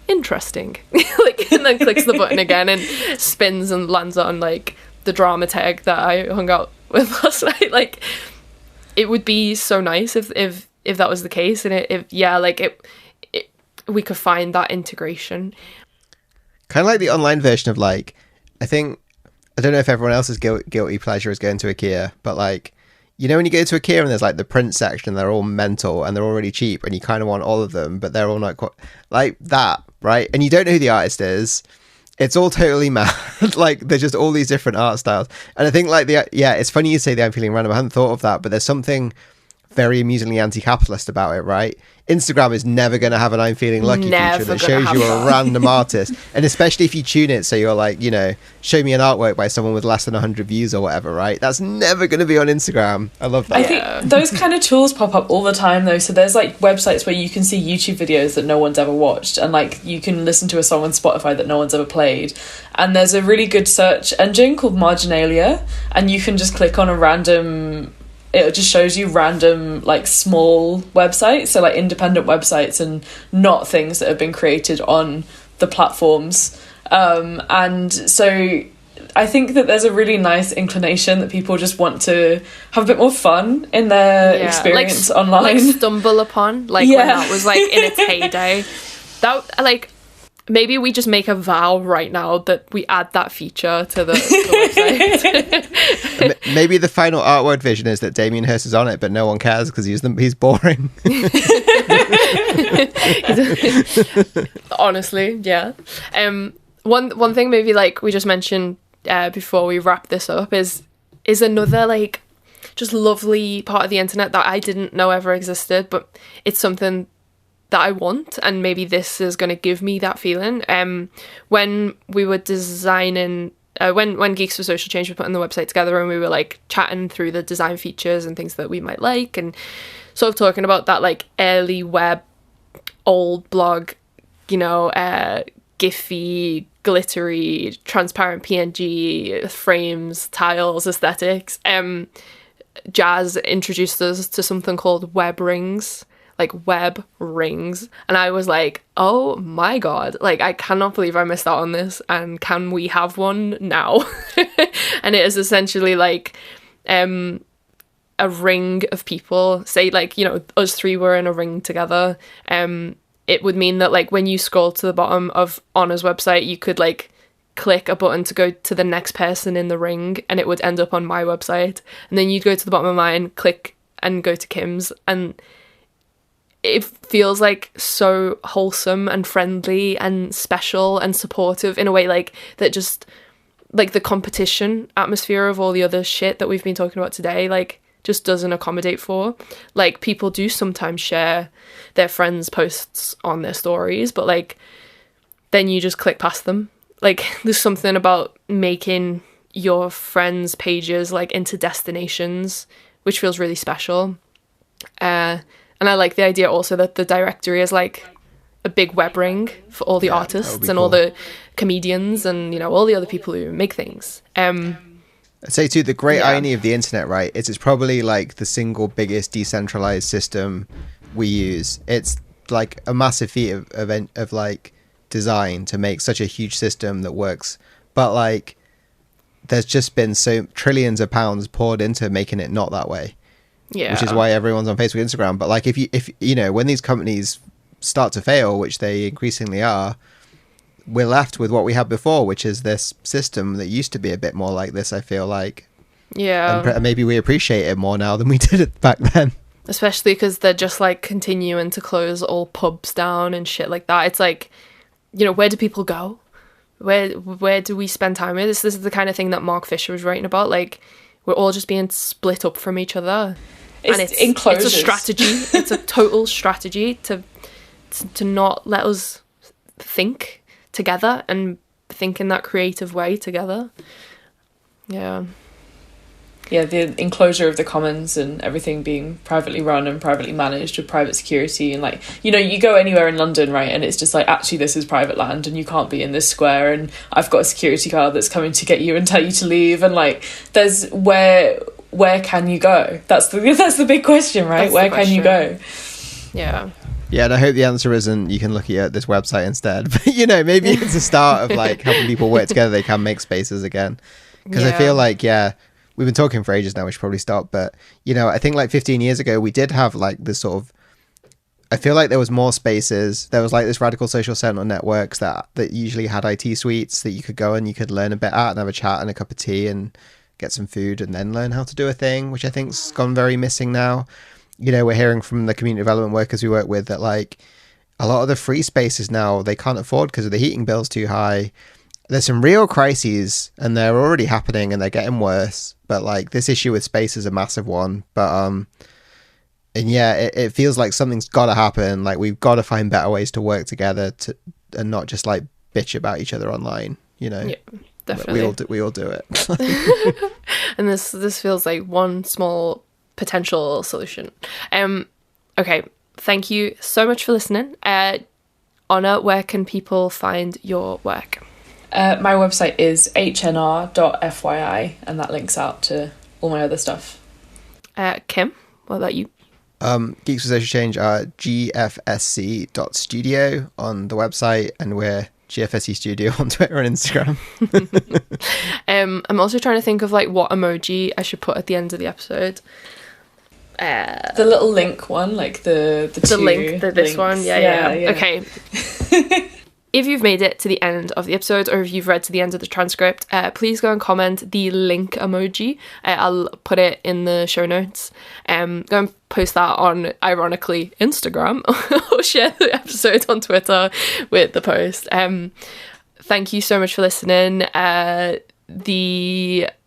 interesting. Like, and then clicks the button again and spins and lands on like the drama tag that I hung out with last night. Like, it would be so nice if that was the case, and we could find that integration. Kind of like the online version of like, I don't know if everyone else's guilty pleasure is going to IKEA, but like, you know, when you go to IKEA and there's like the print section, they're all mental and they're all really cheap, and you kind of want all of them, but they're all not quite like that, right? And you don't know who the artist is. It's all totally mad. Like, there's just all these different art styles. And I think like it's funny you say the I'm feeling random. I hadn't thought of that, but there's something very amusingly anti-capitalist about it, right? Instagram is never going to have an I'm feeling lucky feature that shows you a random artist, and especially if you tune it so you're like, you know, show me an artwork by someone with less than 100 views or whatever, right? That's never going to be on Instagram. I love that. I think those kind of tools pop up all the time though. So there's like websites where you can see YouTube videos that no one's ever watched, and like you can listen to a song on Spotify that no one's ever played, and there's a really good search engine called Marginalia, and you can just click on a random, it just shows you random like small websites, so like independent websites and not things that have been created on the platforms, and so I think that there's a really nice inclination that people just want to have a bit more fun in their experience like, online, like stumble upon, like when that was like in its heyday. That like, maybe we just make a vow right now that we add that feature to the website. Maybe the final artwork vision is that Damien Hirst is on it, but no one cares because he's boring. Honestly, yeah. One thing maybe like we just mentioned before we wrap this up is another like just lovely part of the internet that I didn't know ever existed, but it's something that I want, and maybe this is going to give me that feeling. When we were designing, when Geeks for Social Change were putting the website together, and we were like chatting through the design features and things that we might like, and sort of talking about that like early web, old blog, you know, giphy, glittery, transparent PNG frames, tiles, aesthetics. Jazz introduced us to something called web rings. Like web rings, and I was like, oh my god, like I cannot believe I missed out on this, and can we have one now? And it is essentially like a ring of people, say like, you know, us three were in a ring together. It would mean that like when you scroll to the bottom of Honna's website, you could like click a button to go to the next person in the ring, and it would end up on my website, and then you'd go to the bottom of mine, click and go to Kim's, and it feels like so wholesome and friendly and special and supportive in a way like that, just like the competition atmosphere of all the other shit that we've been talking about today like just doesn't accommodate for. Like, people do sometimes share their friends' posts on their stories, but like then you just click past them. Like, there's something about making your friends' pages like into destinations which feels really special. And I like the idea also that the directory is like a big web ring for all the artists and all the comedians and, you know, all the other people who make things. I'd say too, the great irony of the internet, right, is it's probably like the single biggest decentralized system we use. It's like a massive feat of like design to make such a huge system that works. But like, there's just been so trillions of pounds poured into making it not that way. Yeah. Which is why everyone's on Facebook, Instagram. But like, if you know, when these companies start to fail, which they increasingly are, we're left with what we had before, which is this system that used to be a bit more like this, I feel like. Yeah. And maybe we appreciate it more now than we did it back then. Especially because they're just like continuing to close all pubs down and shit like that. It's like, you know, where do people go? Where do we spend time with? This is the kind of thing that Mark Fisher was writing about. Like, we're all just being split up from each other. It's a strategy. It's a total strategy to not let us think together and think in that creative way together. Yeah, the enclosure of the commons and everything being privately run and privately managed with private security, and like, you know, you go anywhere in London, right, and it's just like, actually this is private land and you can't be in this square, and I've got a security guard that's coming to get you and tell you to leave, and like, there's where can you go? That's the big question, right? Where can you go? Yeah. Yeah, and I hope the answer isn't you can look at this website instead. But, you know, maybe it's a start of like helping people work together. They can make spaces again. Because I feel like, we've been talking for ages now. We should probably stop. But, you know, I think like 15 years ago, we did have like this sort of, I feel like there was more spaces. There was like this Radical Social Sentinel networks that usually had IT suites that you could go and you could learn a bit at and have a chat and a cup of tea and get some food and then learn how to do a thing, which I think's gone very missing now. You know, we're hearing from the community development workers we work with that like a lot of the free spaces now they can't afford because of the heating bills too high. There's some real crises and they're already happening and they're getting worse. But like this issue with space is a massive one. But and yeah, it feels like something's got to happen. Like we've got to find better ways to work together and not just like bitch about each other online. You know, yeah, definitely. We all do it. And this feels like one small potential solution. Okay, thank you so much for listening. Honor, where can people find your work? My website is hnr.fyi, and that links out to all my other stuff. Kim, what about you? Geeks for Social Change are gfsc.studio on the website, and we're GFSC Studio on Twitter and Instagram. I'm also trying to think of like what emoji I should put at the end of the episode. The little link one, like the two link, this links. one, yeah. Okay. If you've made it to the end of the episode, or if you've read to the end of the transcript, please go and comment the link emoji. I'll put it in the show notes. Go and post that on, ironically, Instagram, or share the episode on Twitter with the post. Thank you so much for listening. This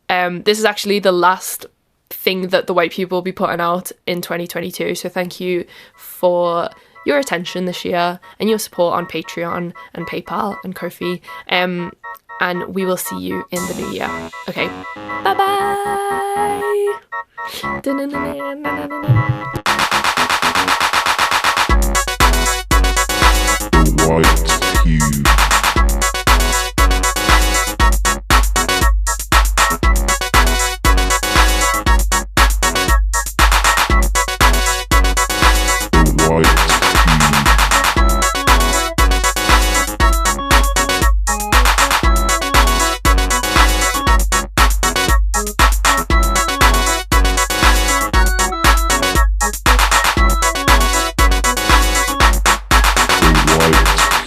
is actually the last thing that the White People will be putting out in 2022. So thank you for your attention this year and your support on Patreon and PayPal and Ko-fi. And we will see you in the new year. Okay, bye-bye. White Cube.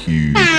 Cube.